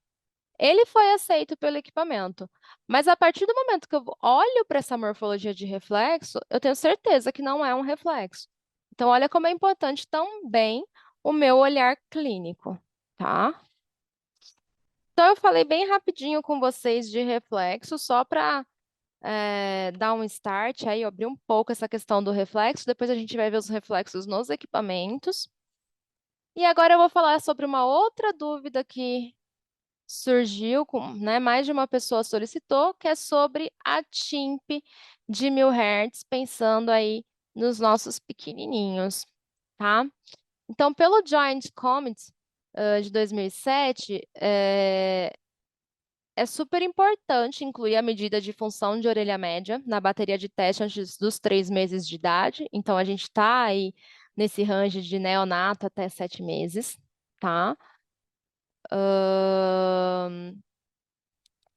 Ele foi aceito pelo equipamento, mas a partir do momento que eu olho para essa morfologia de reflexo, eu tenho certeza que não é um reflexo. Então, olha como é importante também o meu olhar clínico, tá? Então, eu falei bem rapidinho com vocês de reflexo, só para dar um start, aí abrir um pouco essa questão do reflexo, depois a gente vai ver os reflexos nos equipamentos. E agora eu vou falar sobre uma outra dúvida que surgiu, né, mais de uma pessoa solicitou, que é sobre a TIMP de 1000 Hz, pensando aí nos nossos pequenininhos, tá? Então, pelo Joint Commit de 2007, é super importante incluir a medida de função de orelha média na bateria de teste antes dos 3 meses de idade. Então, a gente está aí nesse range de neonato até 7 meses, tá?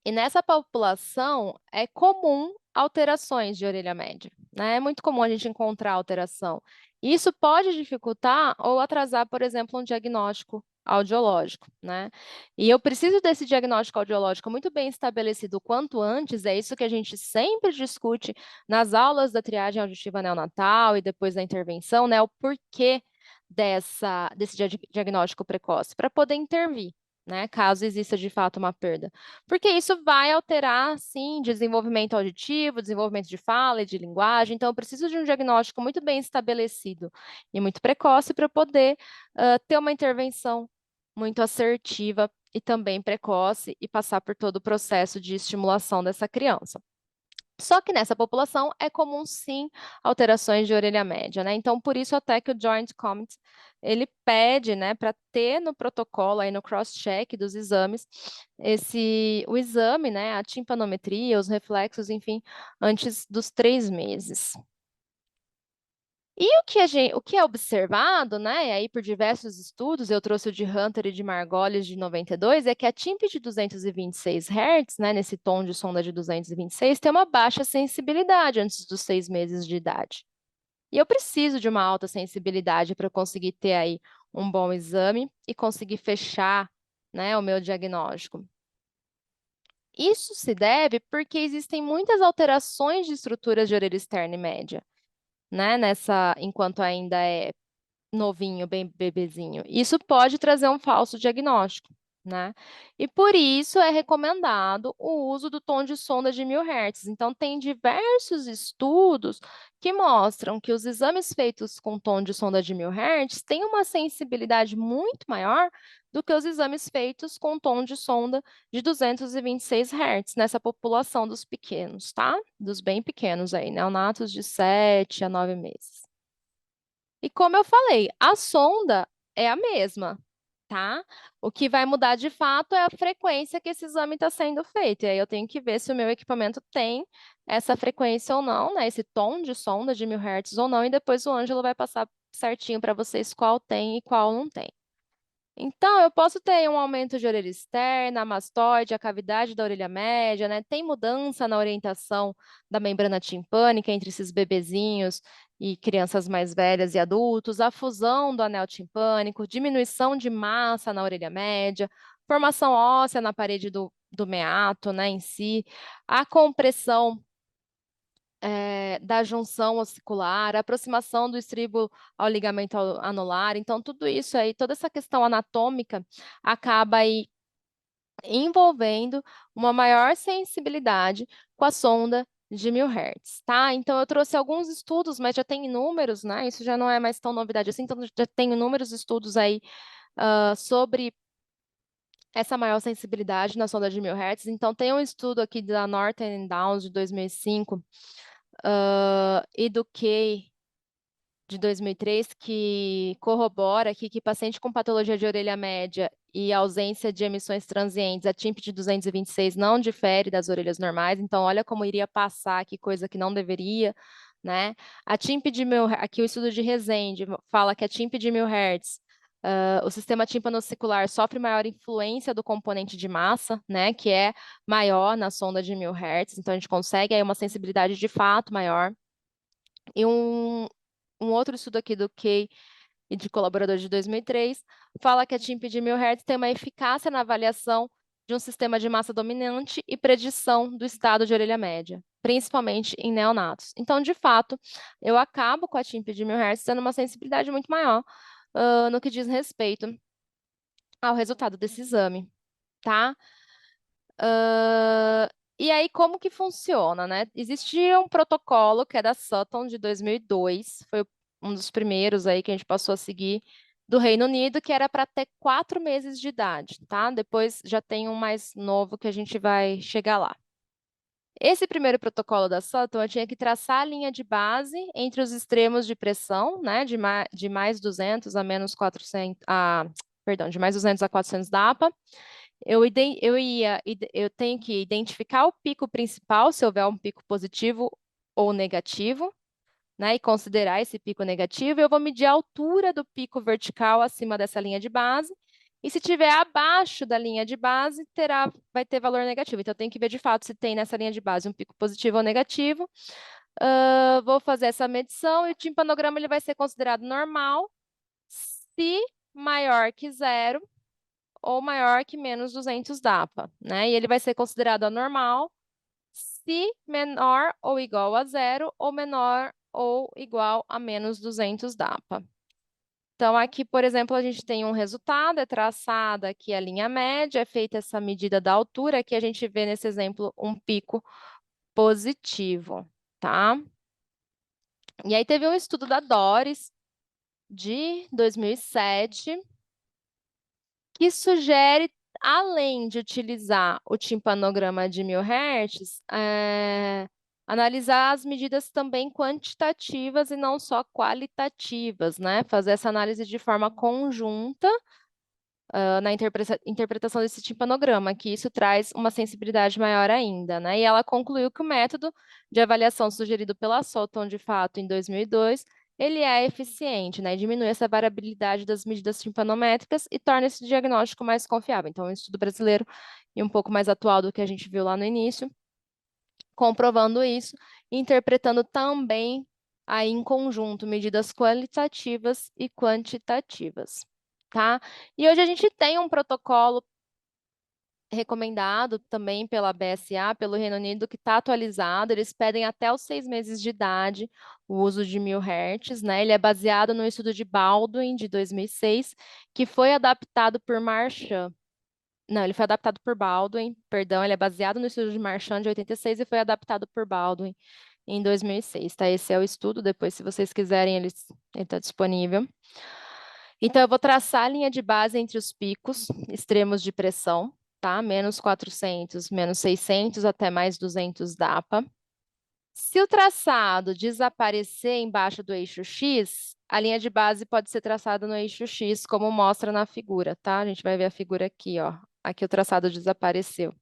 E nessa população é comum alterações de orelha média, né? É muito comum a gente encontrar alteração. Isso pode dificultar ou atrasar, por exemplo, um diagnóstico audiológico, né? E eu preciso desse diagnóstico audiológico muito bem estabelecido o quanto antes, é isso que a gente sempre discute nas aulas da triagem auditiva neonatal e depois da intervenção, né? O porquê desse diagnóstico precoce, para poder intervir, né? Caso exista de fato uma perda. Porque isso vai alterar, sim, desenvolvimento auditivo, desenvolvimento de fala e de linguagem. Então, eu preciso de um diagnóstico muito bem estabelecido e muito precoce para poder ter uma intervenção muito assertiva e também precoce e passar por todo o processo de estimulação dessa criança. Só que nessa população é comum, sim, alterações de orelha média, né? Então, por isso até que o Joint Commit, ele pede, né, para ter no protocolo, aí no cross-check dos exames, o exame, né, a timpanometria, os reflexos, enfim, antes dos 3 meses. E o que é observado, né, aí por diversos estudos, eu trouxe o de Hunter e de Margolis de 92, é que a TIMP de 226 Hz, né, nesse tom de sonda de 226, tem uma baixa sensibilidade antes dos 6 meses de idade. E eu preciso de uma alta sensibilidade para conseguir ter aí um bom exame e conseguir fechar, né, o meu diagnóstico. Isso se deve porque existem muitas alterações de estruturas de orelha externa e média, né? Enquanto ainda é novinho, bem bebezinho. Isso pode trazer um falso diagnóstico, né? E por isso é recomendado o uso do tom de sonda de 1000 Hz. Então, tem diversos estudos que mostram que os exames feitos com tom de sonda de 1000 Hz têm uma sensibilidade muito maior do que os exames feitos com tom de sonda de 226 Hz nessa população dos pequenos, tá? Dos bem pequenos aí, neonatos de 7 a 9 meses. E como eu falei, a sonda é a mesma, tá? O que vai mudar de fato é a frequência que esse exame está sendo feito. E aí eu tenho que ver se o meu equipamento tem essa frequência ou não, né? Esse tom de sonda de 1000 Hz ou não, e depois o Ângelo vai passar certinho para vocês qual tem e qual não tem. Então, eu posso ter um aumento de orelha externa, a mastoide, a cavidade da orelha média, né? Tem mudança na orientação da membrana timpânica entre esses bebezinhos e crianças mais velhas e adultos, a fusão do anel timpânico, diminuição de massa na orelha média, formação óssea na parede do meato, né, em si, a compressão da junção ossicular, a aproximação do estribo ao ligamento anular. Então, tudo isso aí, toda essa questão anatômica acaba aí envolvendo uma maior sensibilidade com a sonda de 1000 Hz, tá? Então, eu trouxe alguns estudos, mas já tem inúmeros, né? Isso já não é mais tão novidade assim, então já tem inúmeros estudos aí sobre essa maior sensibilidade na sonda de 1000 Hz. Então, tem um estudo aqui da Norton Downs de 2005, e do Kay de 2003, que corrobora aqui que paciente com patologia de orelha média e ausência de emissões transientes, a TIMP de 226 não difere das orelhas normais, então olha como iria passar aqui, coisa que não deveria, né? A TIMP de 1000, aqui o estudo de Rezende fala que a TIMP de 1000 Hz, o sistema tímpano-ossicular sofre maior influência do componente de massa, né, que é maior na sonda de 1000 Hz, então a gente consegue aí uma sensibilidade de fato maior. E um outro estudo aqui do Kay e de colaboradores de 2003 fala que a TIMP de 1000 Hz tem uma eficácia na avaliação de um sistema de massa dominante e predição do estado de orelha média, principalmente em neonatos. Então, de fato, eu acabo com a TIMP de 1000 Hz tendo uma sensibilidade muito maior no que diz respeito ao resultado desse exame, tá? E aí, como que funciona, né? Existia um protocolo que é da Sutton de 2002, foi um dos primeiros aí que a gente passou a seguir do Reino Unido, que era para ter 4 meses de idade, tá? Depois já tem um mais novo que a gente vai chegar lá. Esse primeiro protocolo da Sutton, eu tinha que traçar a linha de base entre os extremos de pressão, né? De mais 200 a menos 400, perdão, de mais 200 a 400 DAPA. Eu tenho que identificar o pico principal, se houver um pico positivo ou negativo, né, e considerar esse pico negativo. Eu vou medir a altura do pico vertical acima dessa linha de base, e se tiver abaixo da linha de base, vai ter valor negativo. Então, eu tenho que ver de fato se tem nessa linha de base um pico positivo ou negativo. Vou fazer essa medição e o timpanograma ele vai ser considerado normal se maior que 0 ou maior que menos 200 DAPA, né? E ele vai ser considerado anormal se menor ou igual a 0 ou menor ou igual a menos 200 DAPA. Então, aqui, por exemplo, a gente tem um resultado, é traçada aqui a linha média, é feita essa medida da altura, aqui a gente vê nesse exemplo um pico positivo, tá? E aí teve um estudo da Doris, de 2007, que sugere, além de utilizar o timpanograma de 1000 Hz, analisar as medidas também quantitativas e não só qualitativas, né? Fazer essa análise de forma conjunta, na interpretação desse timpanograma, que isso traz uma sensibilidade maior ainda, né? E ela concluiu que o método de avaliação sugerido pela Sutton, de fato, em 2002, ele é eficiente, né? E diminui essa variabilidade das medidas timpanométricas e torna esse diagnóstico mais confiável. Então, é um estudo brasileiro e um pouco mais atual do que a gente viu lá no início, comprovando isso e interpretando também aí em conjunto medidas qualitativas e quantitativas, tá? E hoje a gente tem um protocolo recomendado também pela BSA, pelo Reino Unido, que está atualizado. Eles pedem até os 6 meses de idade o uso de 1000 Hz, né? Ele é baseado no estudo de Baldwin, de 2006, que foi adaptado por Marchand. Não, ele foi adaptado por Baldwin, perdão, ele é baseado no estudo de Marchand de 86 e foi adaptado por Baldwin em 2006, tá? Esse é o estudo, depois, se vocês quiserem, ele está disponível. Então, eu vou traçar a linha de base entre os picos extremos de pressão, tá? Menos 400, menos 600 até mais 200 DAPA. Se o traçado desaparecer embaixo do eixo X, a linha de base pode ser traçada no eixo X, como mostra na figura, tá? A gente vai ver a figura aqui, ó. Aqui o traçado desapareceu.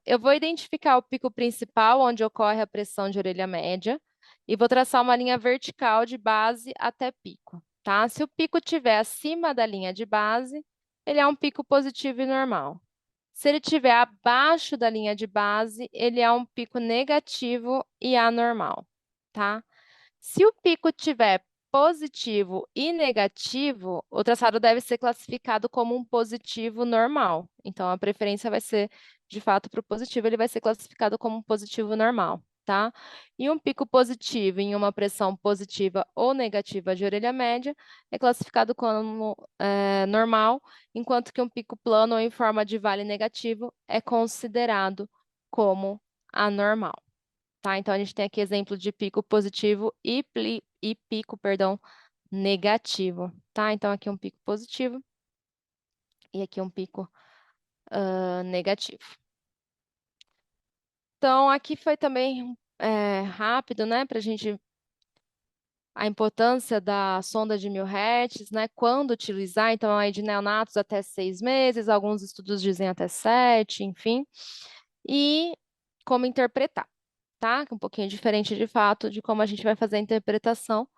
Eu vou identificar o pico principal, onde ocorre a pressão de orelha média, e vou traçar uma linha vertical de base até pico, tá? Se o pico estiver acima da linha de base, ele é um pico positivo e normal. Se ele estiver abaixo da linha de base, ele é um pico negativo e anormal, tá? Se o pico tiver positivo e negativo, o traçado deve ser classificado como um positivo normal. Então, a preferência vai ser, de fato, para o positivo, ele vai ser classificado como um positivo normal, tá? E um pico positivo em uma pressão positiva ou negativa de orelha média é classificado como normal, enquanto que um pico plano ou em forma de vale negativo é considerado como anormal. Tá? Então, a gente tem aqui exemplo de pico positivo e pico, perdão, negativo, tá? Então, aqui um pico positivo e aqui um pico negativo. Então, aqui foi também rápido, né, para a gente a importância da sonda de 1000 Hz, né, quando utilizar, então, aí de neonatos até 6 meses, alguns estudos dizem até 7, enfim, e como interpretar. Tá? Um pouquinho diferente de fato de como a gente vai fazer a interpretação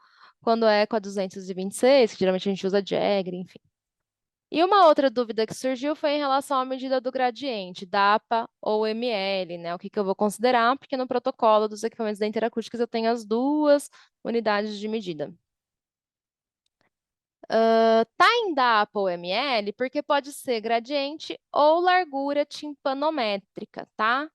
quando é com a 226, que geralmente a gente usa Jagger, enfim. E uma outra dúvida que surgiu foi em relação à medida do gradiente, DAPA ou ml, né? O que eu vou considerar, porque no protocolo dos equipamentos da Interacústicas eu tenho as duas unidades de medida. Tá em DAPA ou ml porque pode ser gradiente ou largura timpanométrica, tá?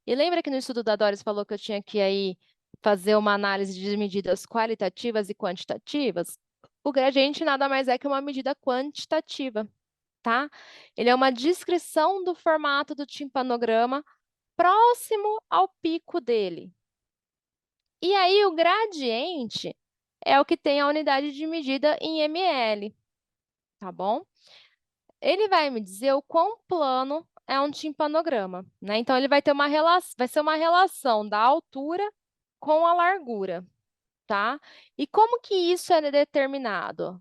E lembra que no estudo da Doris falou que eu tinha que aí fazer uma análise de medidas qualitativas e quantitativas? O gradiente nada mais é que uma medida quantitativa, tá? Ele é uma descrição do formato do timpanograma próximo ao pico dele. E aí o gradiente é o que tem a unidade de medida em ml, tá bom? Ele vai me dizer o quão plano é um timpanograma, né? Então, ele vai ter vai ser uma relação da altura com a largura, tá? E como que isso é determinado?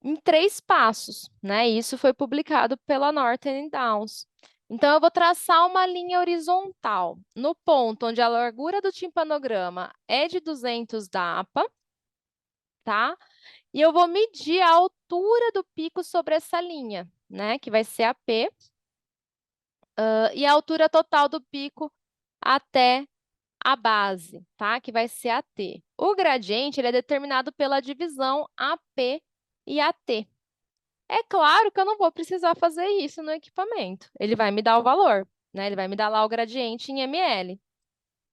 Em 3 passos, né? Isso foi publicado pela Norton Downs. Então, eu vou traçar uma linha horizontal no ponto onde a largura do timpanograma é de 200 DAPA, tá? E eu vou medir a altura do pico sobre essa linha, né? Que vai ser a P. E a altura total do pico até a base, tá? Que vai ser a T. O gradiente ele é determinado pela divisão AP e AT. É claro que eu não vou precisar fazer isso no equipamento. Ele vai me dar o valor, né? Ele vai me dar lá o gradiente em ml.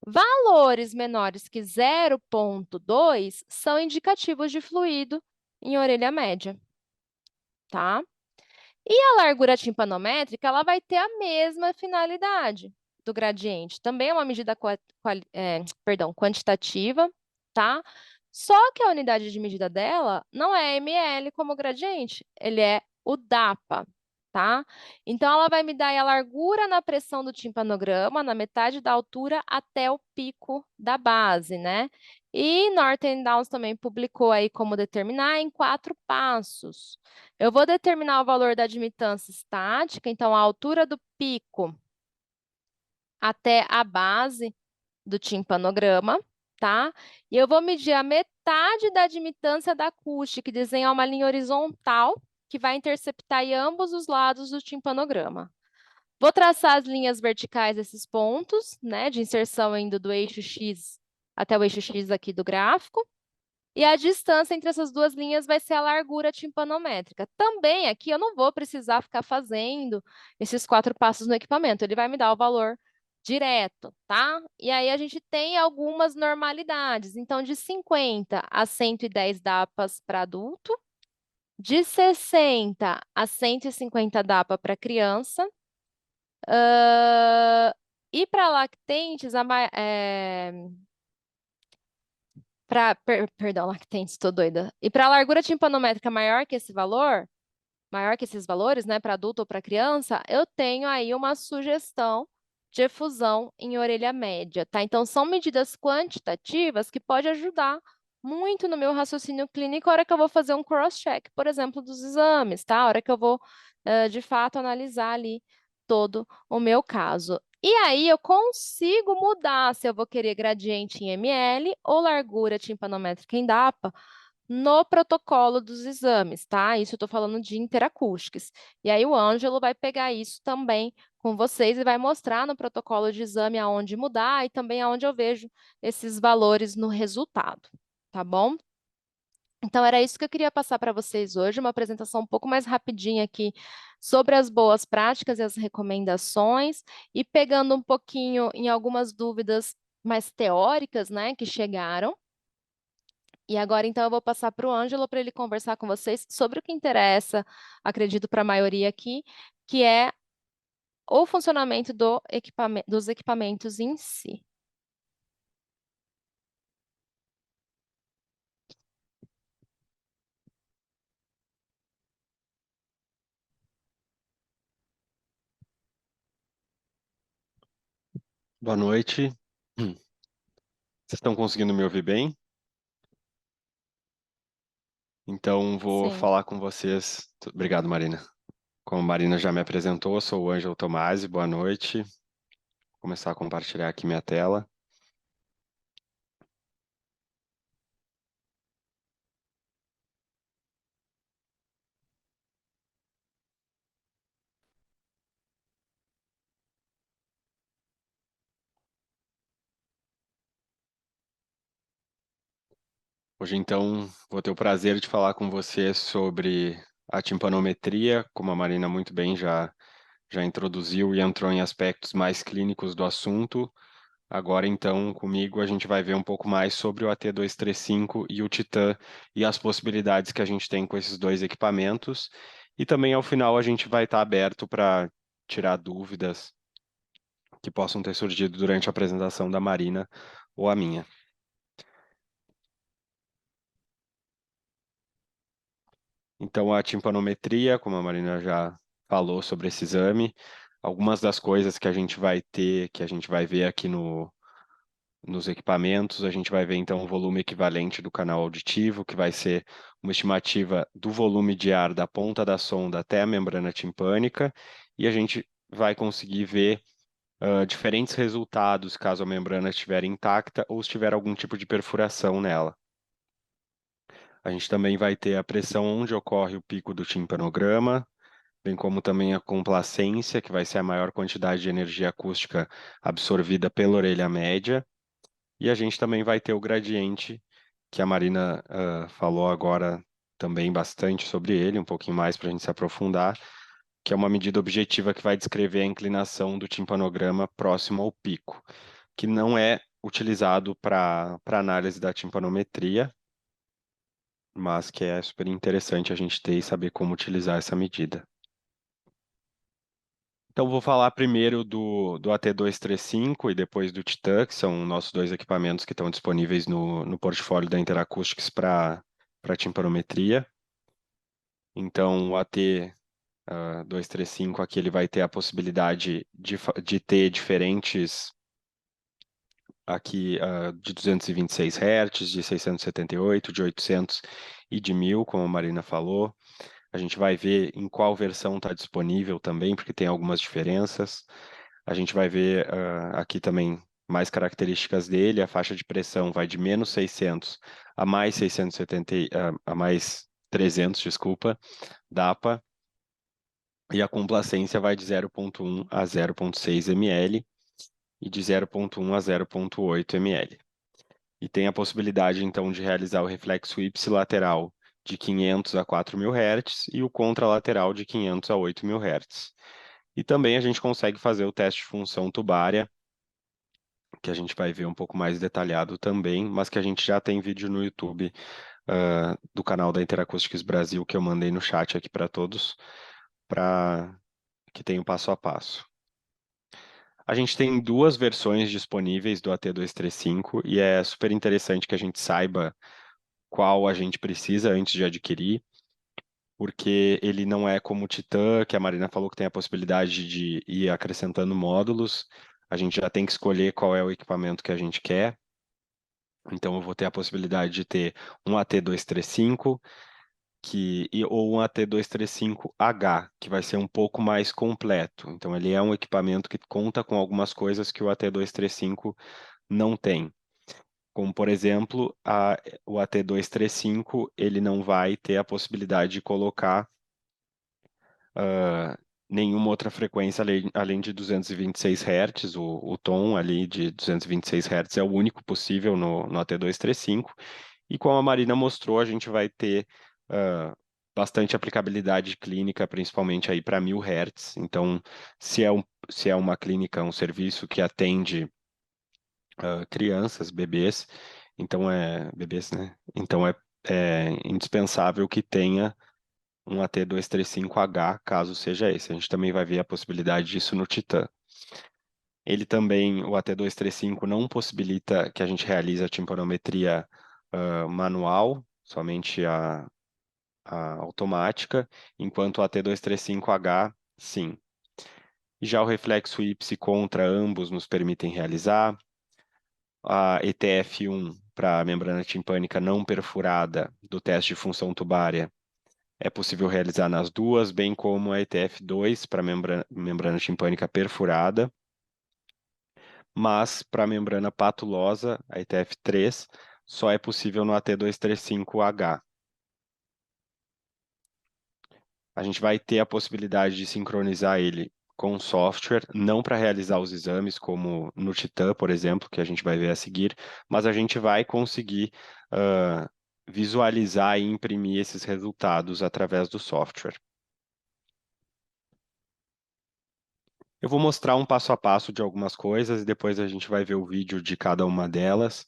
Valores menores que 0,2 são indicativos de fluido em orelha média, tá? E a largura timpanométrica, ela vai ter a mesma finalidade do gradiente. Também é uma medida quantitativa, tá? Só que a unidade de medida dela não é ml como o gradiente, ele é o DAPA, tá? Então, ela vai me dar aí a largura na pressão do timpanograma, na metade da altura até o pico da base, né? E Norton Downs também publicou aí como determinar em 4 passos. Eu vou determinar o valor da admitância estática, então a altura do pico até a base do timpanograma, tá? E eu vou medir a metade da admitância da acústica e desenhar uma linha horizontal que vai interceptar em ambos os lados do timpanograma. Vou traçar as linhas verticais desses pontos, né, de inserção indo do eixo X até o eixo X aqui do gráfico. E a distância entre essas duas linhas vai ser a largura timpanométrica. Também aqui eu não vou precisar ficar fazendo esses 4 passos no equipamento, ele vai me dar o valor direto, tá? E aí a gente tem algumas normalidades. Então, de 50 a 110 DAPAs para adulto, de 60 a 150 DAPA para criança, e para lactentes, perdão, lactentes, estou doida. E para a largura timpanométrica maior que esse valor, maior que esses valores, né, para adulto ou para criança, eu tenho aí uma sugestão de efusão em orelha média, tá? Então, são medidas quantitativas que podem ajudar muito no meu raciocínio clínico a hora que eu vou fazer um cross-check, por exemplo, dos exames, tá? A hora que eu vou, de fato, analisar ali todo o meu caso. E aí eu consigo mudar se eu vou querer gradiente em ml ou largura timpanométrica em DAPA no protocolo dos exames, tá? Isso eu estou falando de interacústicos. E aí o Ângelo vai pegar isso também com vocês e vai mostrar no protocolo de exame aonde mudar e também aonde eu vejo esses valores no resultado, tá bom? Então, era isso que eu queria passar para vocês hoje, uma apresentação um pouco mais rapidinha aqui sobre as boas práticas e as recomendações, e pegando um pouquinho em algumas dúvidas mais teóricas, né, que chegaram. E agora, então, eu vou passar para o Ângelo para ele conversar com vocês sobre o que interessa, acredito, para a maioria aqui, que é o funcionamento dos equipamentos em si. Boa noite. Vocês estão conseguindo me ouvir bem? Então, vou Sim. falar com vocês. Obrigado, Marina. Como a Marina já me apresentou, eu sou o Ângelo Tomasi. Boa noite. Vou começar a compartilhar aqui minha tela. Hoje, então, vou ter o prazer de falar com você sobre a timpanometria, como a Marina muito bem já introduziu e entrou em aspectos mais clínicos do assunto. Agora, então, comigo, a gente vai ver um pouco mais sobre o AT235 e o Titan e as possibilidades que a gente tem com esses dois equipamentos. E também, ao final, a gente vai estar aberto para tirar dúvidas que possam ter surgido durante a apresentação da Marina ou a minha. Então, a timpanometria, como a Marina já falou sobre esse exame, algumas das coisas que a gente vai ter, que a gente vai ver aqui nos equipamentos, a gente vai ver então o volume equivalente do canal auditivo, que vai ser uma estimativa do volume de ar da ponta da sonda até a membrana timpânica, e a gente vai conseguir ver diferentes resultados caso a membrana estiver intacta ou se tiver algum tipo de perfuração nela. A gente também vai ter a pressão onde ocorre o pico do timpanograma, bem como também a complacência, que vai ser a maior quantidade de energia acústica absorvida pela orelha média. E a gente também vai ter o gradiente, que a Marina falou agora também bastante sobre ele, um pouquinho mais para a gente se aprofundar, que é uma medida objetiva que vai descrever a inclinação do timpanograma próximo ao pico, que não é utilizado para análise da timpanometria, mas que é super interessante a gente ter e saber como utilizar essa medida. Então, vou falar primeiro do AT235 e depois do Titan, que são nossos dois equipamentos que estão disponíveis no portfólio da Interacoustics para timpanometria. Então, o AT235 aqui ele vai ter a possibilidade de ter diferentes aqui de 226 Hz, de 678, de 800 e de 1000, como a Marina falou. A gente vai ver em qual versão está disponível também, porque tem algumas diferenças. A gente vai ver aqui também mais características dele. A faixa de pressão vai de menos 600 a mais 670, a mais 300, desculpa, DAPA. E a complacência vai de 0,1 a 0,6 ml e de 0,1 a 0,8 ml. E tem a possibilidade, então, de realizar o reflexo ipsilateral de 500 a 4.000 Hz e o contralateral de 500 a 8.000 Hz. E também a gente consegue fazer o teste de função tubária, que a gente vai ver um pouco mais detalhado também, mas que a gente já tem vídeo no YouTube, do canal da Interacoustics Brasil, que eu mandei no chat aqui para todos, para que tem o passo a passo. A gente tem duas versões disponíveis do AT235 e é super interessante que a gente saiba qual a gente precisa antes de adquirir, porque ele não é como o Titan, que a Marina falou que tem a possibilidade de ir acrescentando módulos. A gente já tem que escolher qual é o equipamento que a gente quer. Então, eu vou ter a possibilidade de ter um AT235 ou um AT235H, que vai ser um pouco mais completo. Então, ele é um equipamento que conta com algumas coisas que o AT235 não tem. Como, por exemplo, o AT235, ele não vai ter a possibilidade de colocar nenhuma outra frequência além de 226 Hz. O tom ali de 226 Hz é o único possível no AT235. E como a Marina mostrou, a gente vai ter bastante aplicabilidade clínica, principalmente aí para 1.000 Hz. Então, se é uma clínica, um serviço que atende crianças, bebês, então bebês, né? Então é indispensável que tenha um AT235H, caso seja esse. A gente também vai ver a possibilidade disso no Titan. Ele também, o AT235, não possibilita que a gente realize a timpanometria manual, somente a automática, enquanto o AT235H, sim. Já o reflexo IPSI contra ambos nos permitem realizar. A ETF1 para a membrana timpânica não perfurada do teste de função tubária é possível realizar nas duas, bem como a ETF2 para membrana timpânica perfurada, mas para a membrana patulosa, a ETF3, só é possível no AT235H. A gente vai ter a possibilidade de sincronizar ele com software, não para realizar os exames, como no Titan, por exemplo, que a gente vai ver a seguir, mas a gente vai conseguir visualizar e imprimir esses resultados através do software. Eu vou mostrar um passo a passo de algumas coisas e depois a gente vai ver o vídeo de cada uma delas.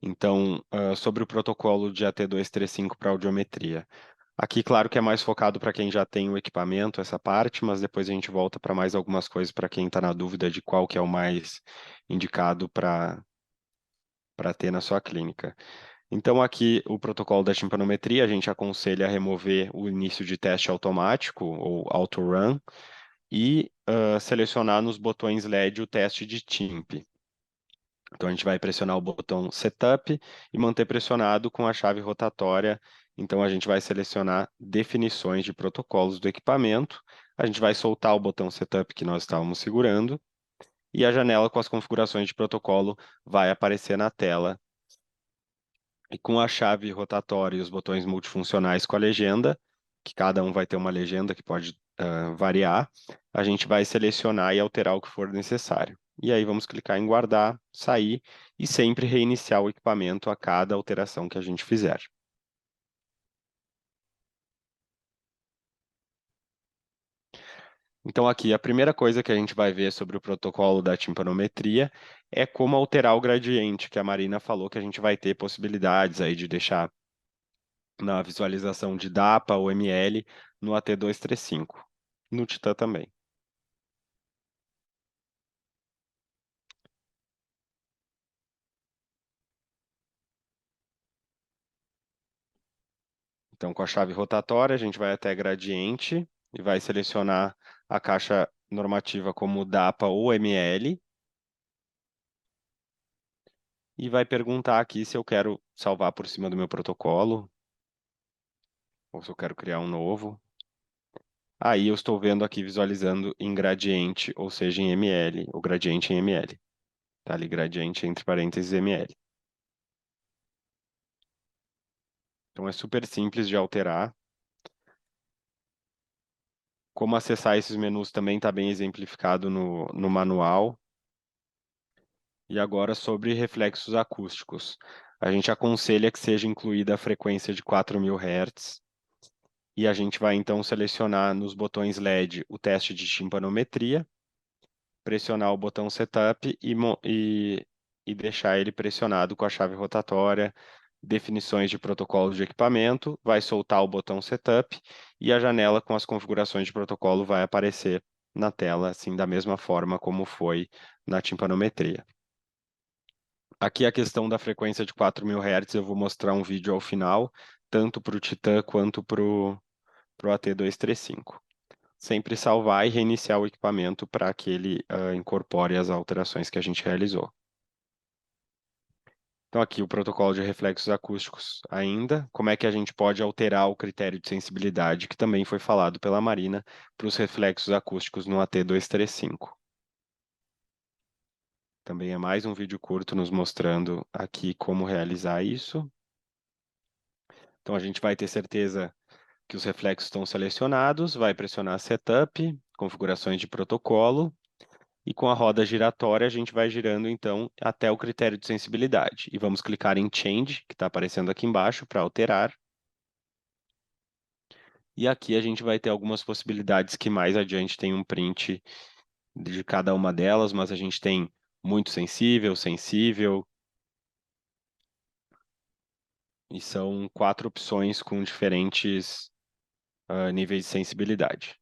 Então, sobre o protocolo de AT235 para audiometria. Aqui, claro que é mais focado para quem já tem o equipamento, essa parte, mas depois a gente volta para mais algumas coisas para quem está na dúvida de qual que é o mais indicado para ter na sua clínica. Então, aqui, o protocolo da timpanometria, a gente aconselha a remover o início de teste automático, ou auto-run, e selecionar nos botões LED o teste de TIMP. Então, a gente vai pressionar o botão Setup e manter pressionado com a chave rotatória. Então, a gente vai selecionar definições de protocolos do equipamento. A gente vai soltar o botão Setup que nós estávamos segurando. E a janela com as configurações de protocolo vai aparecer na tela. E com a chave rotatória e os botões multifuncionais com a legenda, que cada um vai ter uma legenda que pode variar, a gente vai selecionar e alterar o que for necessário. E aí vamos clicar em guardar, sair e sempre reiniciar o equipamento a cada alteração que a gente fizer. Então aqui a primeira coisa que a gente vai ver sobre o protocolo da timpanometria é como alterar o gradiente, que a Marina falou que a gente vai ter possibilidades aí de deixar na visualização de DAPA ou ML no AT235, no Titan também. Então, com a chave rotatória, a gente vai até gradiente e vai selecionar a caixa normativa como DAPA ou ML e vai perguntar aqui se eu quero salvar por cima do meu protocolo ou se eu quero criar um novo. Aí eu estou vendo aqui visualizando em gradiente, ou seja, em ml, o gradiente em ml. Tá ali gradiente entre parênteses ml. Então é super simples de alterar. Como acessar esses menus também está bem exemplificado no manual. E agora sobre reflexos acústicos. A gente aconselha que seja incluída a frequência de 4.000 Hz e a gente vai então selecionar nos botões LED o teste de timpanometria, pressionar o botão Setup e deixar ele pressionado com a chave rotatória, definições de protocolo de equipamento, vai soltar o botão Setup e a janela com as configurações de protocolo vai aparecer na tela, assim, da mesma forma como foi na timpanometria. Aqui a questão da frequência de 4.000 Hz, eu vou mostrar um vídeo ao final, tanto para o Titan quanto para o AT235. Sempre salvar e reiniciar o equipamento para que ele incorpore as alterações que a gente realizou. Então aqui o protocolo de reflexos acústicos ainda, como é que a gente pode alterar o critério de sensibilidade, que também foi falado pela Marina, para os reflexos acústicos no AT235. Também é mais um vídeo curto nos mostrando aqui como realizar isso. Então a gente vai ter certeza que os reflexos estão selecionados, vai pressionar Setup, configurações de protocolo, e com a roda giratória a gente vai girando então até o critério de sensibilidade. E vamos clicar em Change, que está aparecendo aqui embaixo, para alterar. E aqui a gente vai ter algumas possibilidades que mais adiante tem um print de cada uma delas, mas a gente tem muito sensível, sensível, e são 4 opções com diferentes níveis de sensibilidade.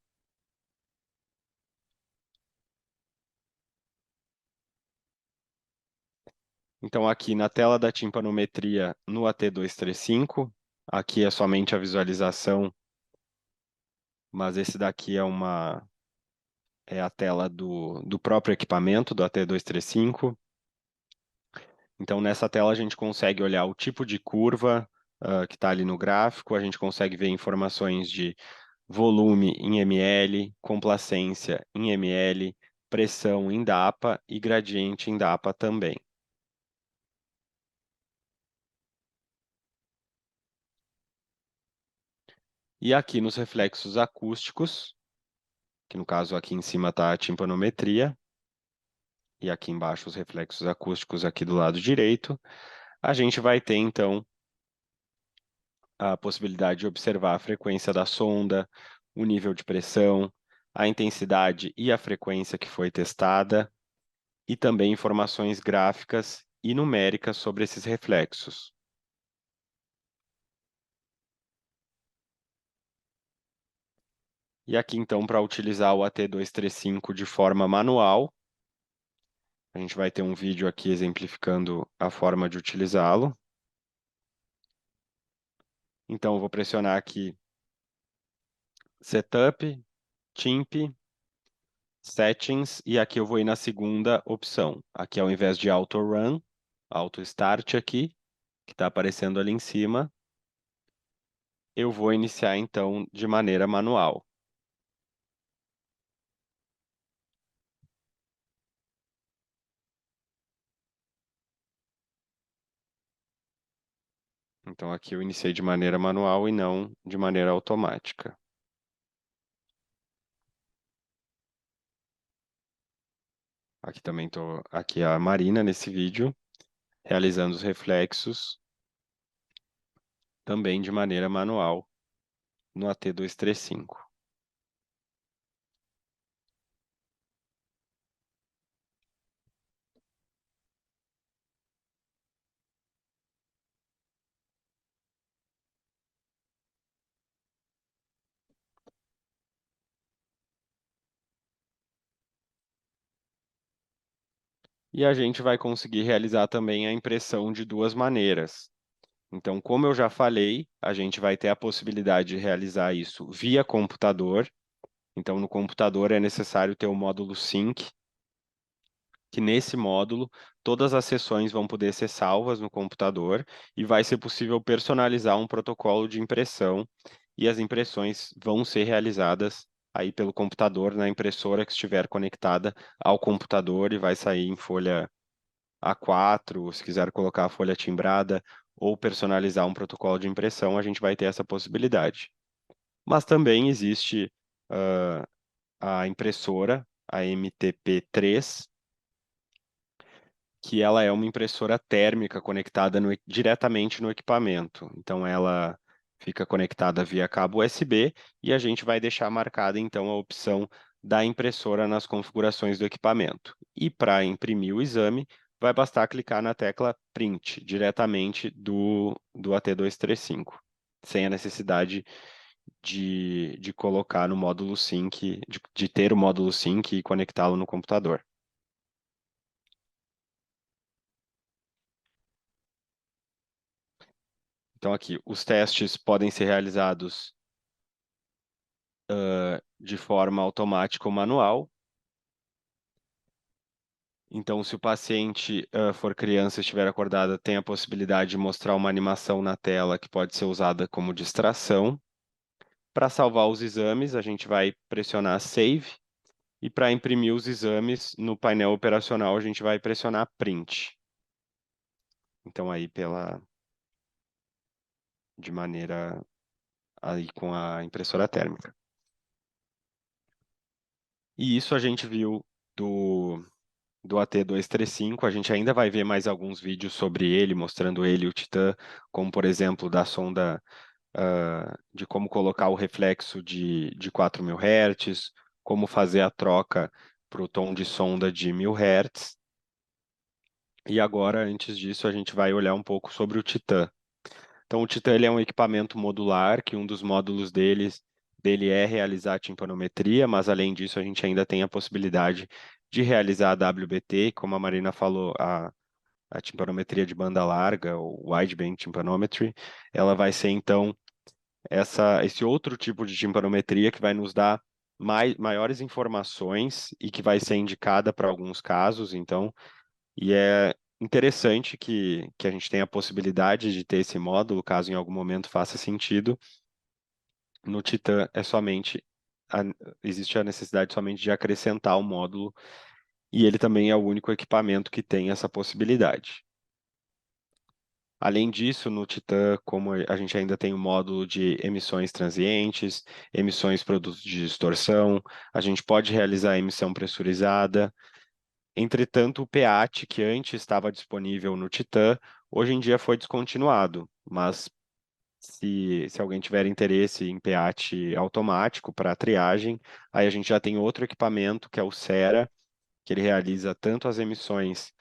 Então, aqui na tela da timpanometria no AT235, aqui é somente a visualização, mas esse daqui é a tela do próprio equipamento, do AT235. Então, nessa tela a gente consegue olhar o tipo de curva que está ali no gráfico, a gente consegue ver informações de volume em ml, complacência em ml, pressão em DAPA e gradiente em DAPA também. E aqui nos reflexos acústicos, que no caso aqui em cima está a timpanometria, e aqui embaixo os reflexos acústicos aqui do lado direito, a gente vai ter então a possibilidade de observar a frequência da sonda, o nível de pressão, a intensidade e a frequência que foi testada, e também informações gráficas e numéricas sobre esses reflexos. E aqui então, para utilizar o AT235 de forma manual, a gente vai ter um vídeo aqui exemplificando a forma de utilizá-lo. Então, eu vou pressionar aqui Setup, TIMP, Settings, e aqui eu vou ir na segunda opção. Aqui, ao invés de Auto Run, Auto Start aqui, que está aparecendo ali em cima, eu vou iniciar então de maneira manual. Então, aqui eu iniciei de maneira manual e não de maneira automática. Aqui também estou, aqui a Marina nesse vídeo, realizando os reflexos, também de maneira manual, no AT235. E a gente vai conseguir realizar também a impressão de duas maneiras. Então, como eu já falei, a gente vai ter a possibilidade de realizar isso via computador. Então, no computador é necessário ter o módulo Sync, que nesse módulo todas as sessões vão poder ser salvas no computador e vai ser possível personalizar um protocolo de impressão e as impressões vão ser realizadas aí pelo computador na impressora que estiver conectada ao computador e vai sair em folha A4, se quiser colocar a folha timbrada ou personalizar um protocolo de impressão, a gente vai ter essa possibilidade. Mas também existe a impressora, a MTP3, que ela é uma impressora térmica conectada diretamente no equipamento. Então, ela fica conectada via cabo USB e a gente vai deixar marcada, então, a opção da impressora nas configurações do equipamento. E para imprimir o exame, vai bastar clicar na tecla Print, diretamente do AT235, sem a necessidade de colocar no módulo Sync, de ter o módulo Sync e conectá-lo no computador. Então, aqui, os testes podem ser realizados de forma automática ou manual. Então, se o paciente for criança e estiver acordada, tem a possibilidade de mostrar uma animação na tela que pode ser usada como distração. Para salvar os exames, a gente vai pressionar Save. E para imprimir os exames no painel operacional, a gente vai pressionar Print. Então, aí de maneira aí com a impressora térmica. E isso a gente viu do AT235, a gente ainda vai ver mais alguns vídeos sobre ele, mostrando ele e o Titan, como por exemplo da sonda de como colocar o reflexo de 4.000 Hz, como fazer a troca para o tom de sonda de 1.000 Hz. E agora, antes disso, a gente vai olhar um pouco sobre o Titan. Então, o Titan ele é um equipamento modular, que um dos módulos dele é realizar a timpanometria, mas além disso, a gente ainda tem a possibilidade de realizar a WBT, como a Marina falou, a timpanometria de banda larga, ou wideband tympanometry. Ela vai ser, então, esse outro tipo de timpanometria que vai nos dar maiores informações e que vai ser indicada para alguns casos, então, e é interessante que a gente tenha a possibilidade de ter esse módulo, caso em algum momento faça sentido. No Titan a- existe a necessidade somente de acrescentar o módulo, e ele também é o único equipamento que tem essa possibilidade. Além disso, no Titan, como a gente ainda tem o módulo de emissões transientes, emissões produtos de distorção, a gente pode realizar a emissão pressurizada. Entretanto, o PEAT, que antes estava disponível no Titan, hoje em dia foi descontinuado, mas se alguém tiver interesse em PEAT automático para triagem, aí a gente já tem outro equipamento, que é o Sera, que ele realiza tanto as emissões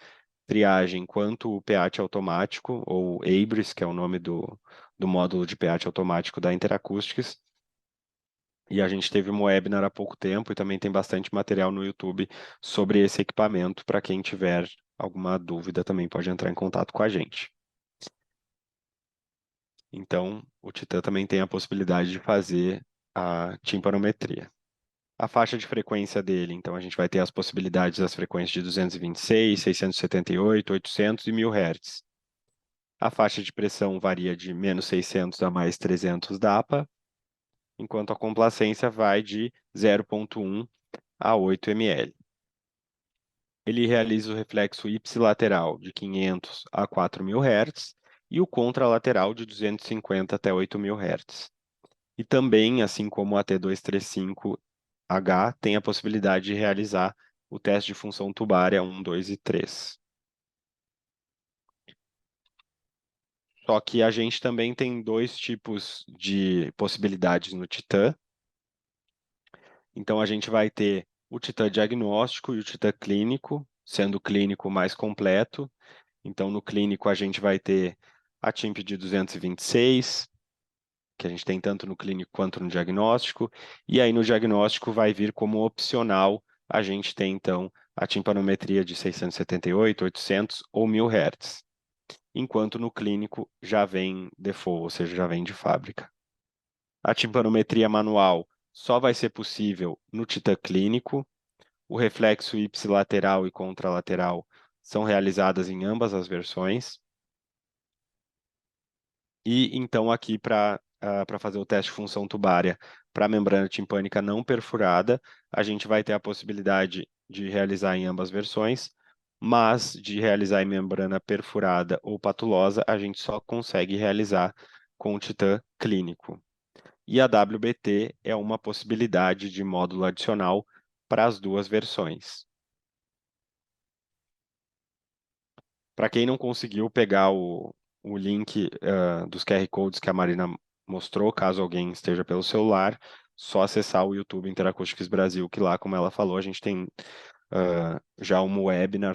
triagem quanto o PEAT automático, ou ABRIS, que é o nome do módulo de PEAT automático da Interacoustics. E a gente teve um webinar há pouco tempo e também tem bastante material no YouTube sobre esse equipamento. Para quem tiver alguma dúvida, também pode entrar em contato com a gente. Então, o Titan também tem a possibilidade de fazer a timpanometria. A faixa de frequência dele, então a gente vai ter as possibilidades das frequências de 226, 678, 800 e 1000 Hz. A faixa de pressão varia de menos 600 a mais 300 DAPA, enquanto a complacência vai de 0,1 a 8 ml. Ele realiza o reflexo ipsilateral de 500 a 4.000 Hz e o contralateral de 250 até 8.000 Hz. E também, assim como o AT235H, tem a possibilidade de realizar o teste de função tubária 1, 2 e 3. Só que a gente também tem dois tipos de possibilidades no Titan. Então, a gente vai ter o Titan diagnóstico e o Titan clínico, sendo o clínico mais completo. Então, no clínico, a gente vai ter a TIMP de 226, que a gente tem tanto no clínico quanto no diagnóstico. E aí, no diagnóstico, vai vir como opcional, a gente tem, então, a timpanometria de 678, 800 ou 1000 Hz. Enquanto no clínico já vem default, ou seja, já vem de fábrica. A timpanometria manual só vai ser possível no Titan clínico. O reflexo ipsilateral e contralateral são realizadas em ambas as versões. E então aqui para fazer o teste de função tubária para a membrana timpânica não perfurada, a gente vai ter a possibilidade de realizar em ambas versões, mas de realizar em membrana perfurada ou patulosa, a gente só consegue realizar com o Titan clínico. E a WBT é uma possibilidade de módulo adicional para as duas versões. Para quem não conseguiu pegar o link dos QR Codes que a Marina mostrou, caso alguém esteja pelo celular, só acessar o YouTube Interacoustics Brasil, que lá, como ela falou, a gente tem já uma webinar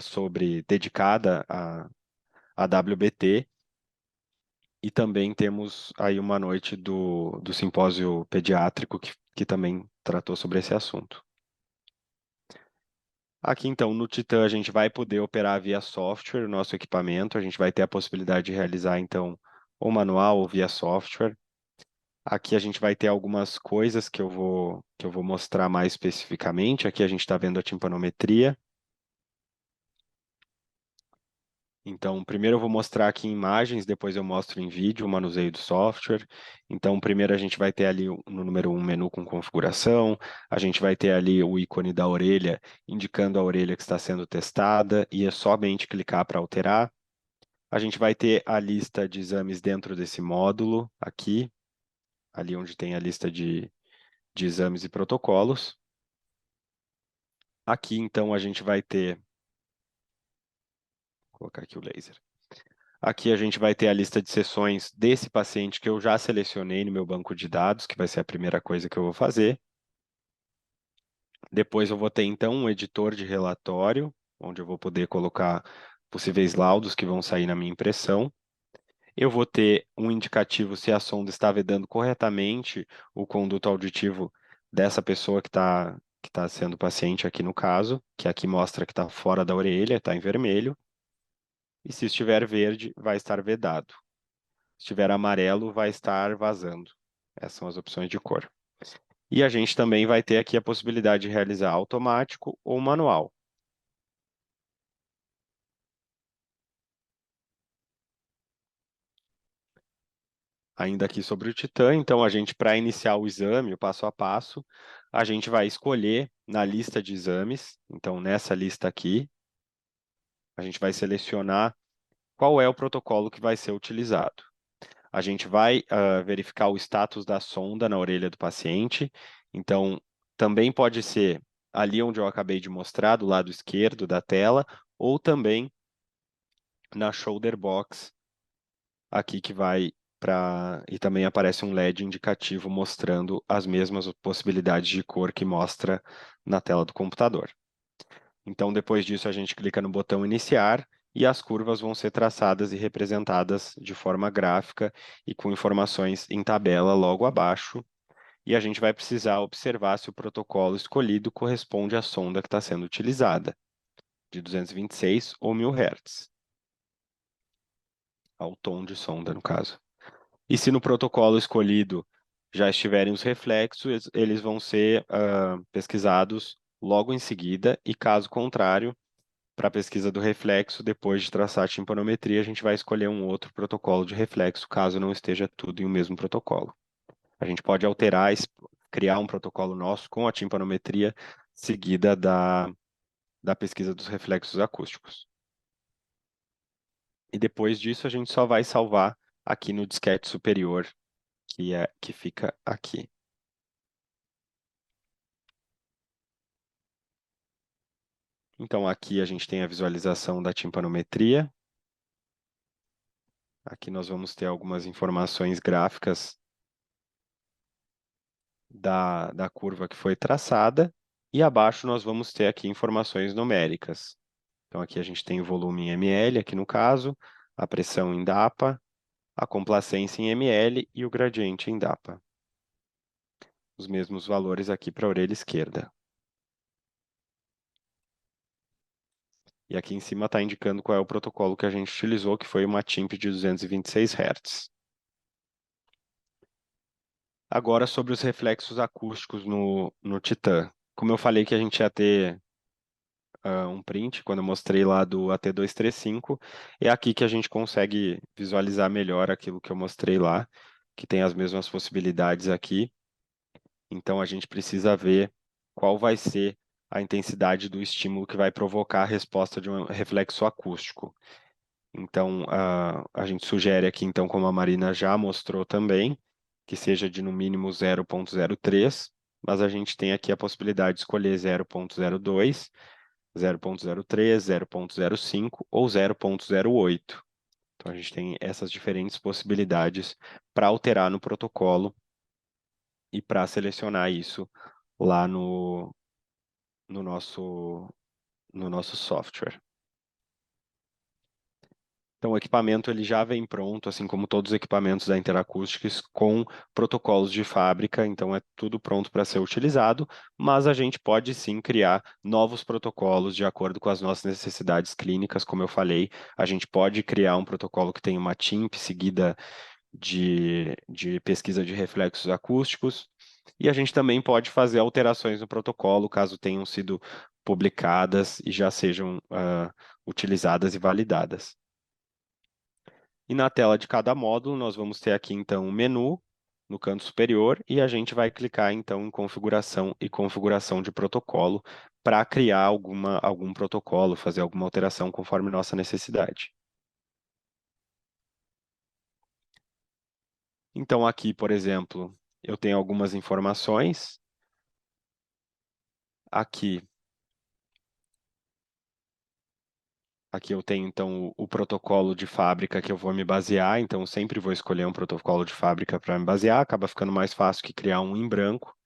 dedicada à WBT, e também temos aí uma noite do simpósio pediátrico que também tratou sobre esse assunto. Aqui, então, no Titan, a gente vai poder operar via software o nosso equipamento. A gente vai ter a possibilidade de realizar, então, ou manual ou via software. Aqui a gente vai ter algumas coisas que eu vou mostrar mais especificamente. Aqui a gente está vendo a timpanometria. Então, primeiro eu vou mostrar aqui em imagens, depois eu mostro em vídeo o manuseio do software. Então, primeiro a gente vai ter ali no número 1 menu com configuração, a gente vai ter ali o ícone da orelha, indicando a orelha que está sendo testada, e é somente clicar para alterar. A gente vai ter a lista de exames dentro desse módulo aqui, ali onde tem a lista de exames e protocolos. Aqui, então, a gente vai ter... Vou colocar aqui o laser. Aqui a gente vai ter a lista de sessões desse paciente que eu já selecionei no meu banco de dados, que vai ser a primeira coisa que eu vou fazer. Depois eu vou ter, então, um editor de relatório, onde eu vou poder colocar possíveis laudos que vão sair na minha impressão. Eu vou ter um indicativo se a sonda está vedando corretamente o conduto auditivo dessa pessoa que tá sendo paciente aqui no caso, que aqui mostra que está fora da orelha, está em vermelho. E se estiver verde, vai estar vedado. Se estiver amarelo, vai estar vazando. Essas são as opções de cor. E a gente também vai ter aqui a possibilidade de realizar automático ou manual. Ainda aqui sobre o Titan, então a gente, para iniciar o exame, o passo a passo, a gente vai escolher na lista de exames, então nessa lista aqui, a gente vai selecionar qual é o protocolo que vai ser utilizado. A gente vai verificar o status da sonda na orelha do paciente. Então, também pode ser ali onde eu acabei de mostrar, do lado esquerdo da tela, ou também na shoulder box, aqui que vai para... E também aparece um LED indicativo mostrando as mesmas possibilidades de cor que mostra na tela do computador. Então, depois disso, a gente clica no botão iniciar e as curvas vão ser traçadas e representadas de forma gráfica e com informações em tabela logo abaixo. E a gente vai precisar observar se o protocolo escolhido corresponde à sonda que está sendo utilizada, de 226 ou 1000 Hz, ao tom de sonda, no caso. E se no protocolo escolhido já estiverem os reflexos, eles vão ser pesquisados logo em seguida, e caso contrário, para a pesquisa do reflexo, depois de traçar a timpanometria, a gente vai escolher um outro protocolo de reflexo, caso não esteja tudo em um mesmo protocolo. A gente pode alterar, criar um protocolo nosso com a timpanometria seguida da pesquisa dos reflexos acústicos. E depois disso, a gente só vai salvar aqui no disquete superior, que fica aqui. Então, aqui a gente tem a visualização da timpanometria. Aqui nós vamos ter algumas informações gráficas da curva que foi traçada, e abaixo nós vamos ter aqui informações numéricas. Então aqui a gente tem o volume em ml, aqui no caso, a pressão em DAPA, a complacência em ml e o gradiente em DAPA. Os mesmos valores aqui para a orelha esquerda. E aqui em cima está indicando qual é o protocolo que a gente utilizou, que foi uma TIMP de 226 Hz. Agora sobre os reflexos acústicos no Titan. Como eu falei que a gente ia ter um print, quando eu mostrei lá do AT235, é aqui que a gente consegue visualizar melhor aquilo que eu mostrei lá, que tem as mesmas possibilidades aqui. Então a gente precisa ver qual vai ser a intensidade do estímulo que vai provocar a resposta de um reflexo acústico. Então a gente sugere aqui, então, como a Marina já mostrou também, que seja de no mínimo 0,03, mas a gente tem aqui a possibilidade de escolher 0,02, 0.03, 0.05 ou 0.08. Então, a gente tem essas diferentes possibilidades para alterar no protocolo e para selecionar isso lá no nosso, no nosso software. Então, o equipamento ele já vem pronto, assim como todos os equipamentos da Interacoustics, com protocolos de fábrica, então é tudo pronto para ser utilizado, mas a gente pode sim criar novos protocolos de acordo com as nossas necessidades clínicas, como eu falei, a gente pode criar um protocolo que tem uma TIMP seguida de pesquisa de reflexos acústicos, e a gente também pode fazer alterações no protocolo, caso tenham sido publicadas e já sejam utilizadas e validadas. E na tela de cada módulo, nós vamos ter aqui então um menu no canto superior e a gente vai clicar então em configuração e configuração de protocolo para criar algum protocolo, fazer alguma alteração conforme nossa necessidade. Então aqui, por exemplo, eu tenho algumas informações. Aqui eu tenho então o protocolo de fábrica que eu vou me basear, então eu sempre vou escolher um protocolo de fábrica para me basear, acaba ficando mais fácil que criar um em branco.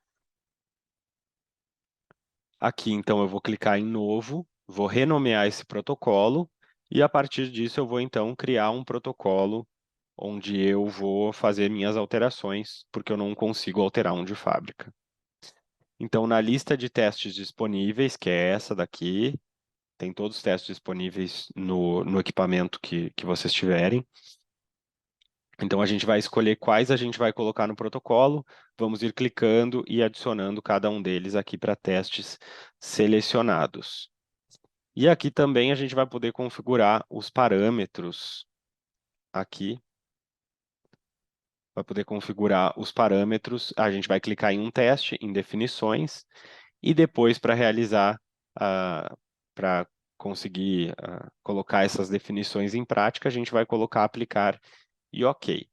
Aqui, então, eu vou clicar em novo, vou renomear esse protocolo e a partir disso eu vou então criar um protocolo onde eu vou fazer minhas alterações, porque eu não consigo alterar um de fábrica. Então, na lista de testes disponíveis, que é essa daqui, tem todos os testes disponíveis no equipamento que vocês tiverem. Então, a gente vai escolher quais a gente vai colocar no protocolo, vamos ir clicando e adicionando cada um deles aqui para testes selecionados. E aqui também a gente vai poder configurar os parâmetros aqui. Vai poder configurar os parâmetros. A gente vai clicar em um teste, em definições, e depois para realizar, para conseguir colocar essas definições em prática, a gente vai colocar aplicar e OK.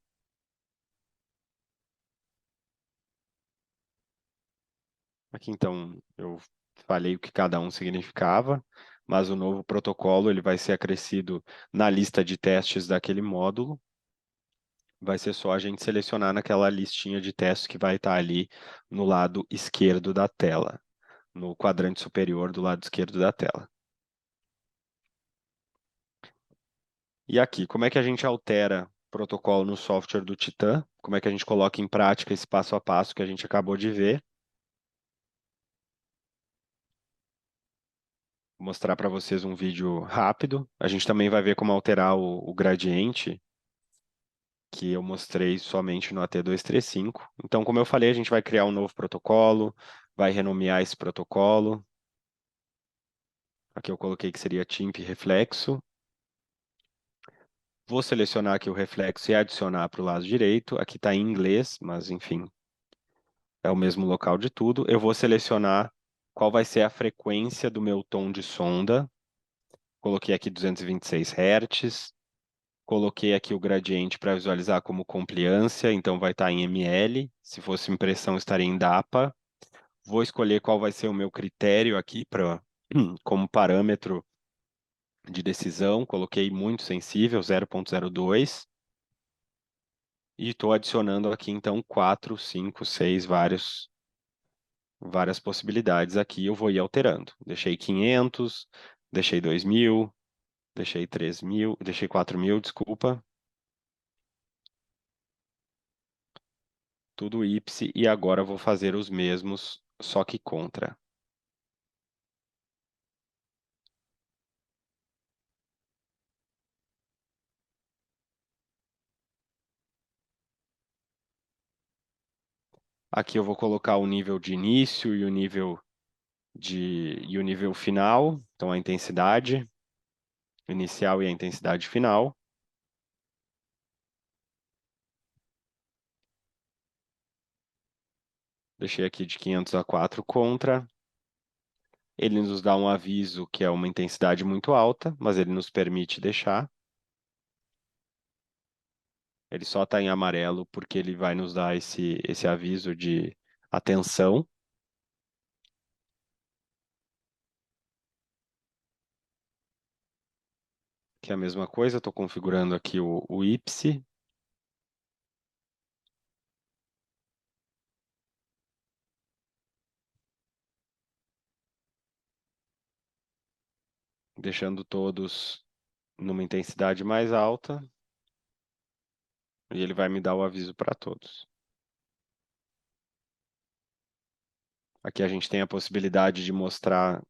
Aqui então eu falei o que cada um significava, mas o novo protocolo ele vai ser acrescido na lista de testes daquele módulo. Vai ser só a gente selecionar naquela listinha de testes que vai estar ali no lado esquerdo da tela, no quadrante superior do lado esquerdo da tela. E aqui, como é que a gente altera o protocolo no software do Titan? Como é que a gente coloca em prática esse passo a passo que a gente acabou de ver? Vou mostrar para vocês um vídeo rápido. A gente também vai ver como alterar o gradiente, que eu mostrei somente no AT235. Então, como eu falei, a gente vai criar um novo protocolo, vai renomear esse protocolo. Aqui eu coloquei que seria TIMP reflexo. Vou selecionar aqui o reflexo e adicionar para o lado direito. Aqui está em inglês, mas enfim, é o mesmo local de tudo. Eu vou selecionar qual vai ser a frequência do meu tom de sonda. Coloquei aqui 226 Hz. Coloquei aqui o gradiente para visualizar como compliância, então vai estar em ml. Se fosse impressão, estaria em DAPA. Vou escolher qual vai ser o meu critério aqui como parâmetro de decisão. Coloquei muito sensível, 0.02. E estou adicionando aqui, então, 4, 5, 6, várias possibilidades aqui. Eu vou ir alterando. Deixei 500, deixei 2.000, deixei 3.000, deixei 4.000, desculpa. Tudo IPSI e agora vou fazer os mesmos, só que contra. Aqui eu vou colocar o nível de início e o nível final, então a intensidade inicial e a intensidade final. Deixei aqui de 500 a 4 contra. Ele nos dá um aviso que é uma intensidade muito alta, mas ele nos permite deixar. Ele só está em amarelo porque ele vai nos dar esse aviso de atenção. Aqui é a mesma coisa, estou configurando aqui o IPSI. Deixando todos numa intensidade mais alta. E ele vai me dar o aviso para todos. Aqui a gente tem a possibilidade de mostrar,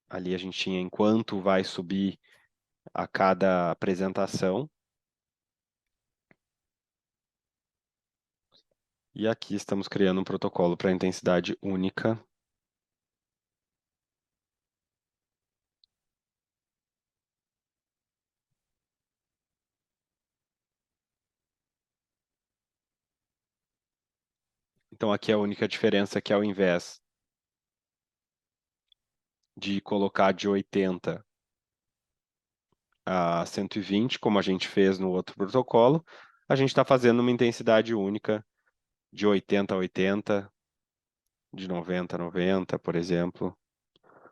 ali a gente tinha enquanto vai subir a cada apresentação. E aqui estamos criando um protocolo para intensidade única. Então aqui a única diferença é que ao invés de colocar de 80 a 120, como a gente fez no outro protocolo, a gente está fazendo uma intensidade única de 80 a 80, de 90 a 90, por exemplo,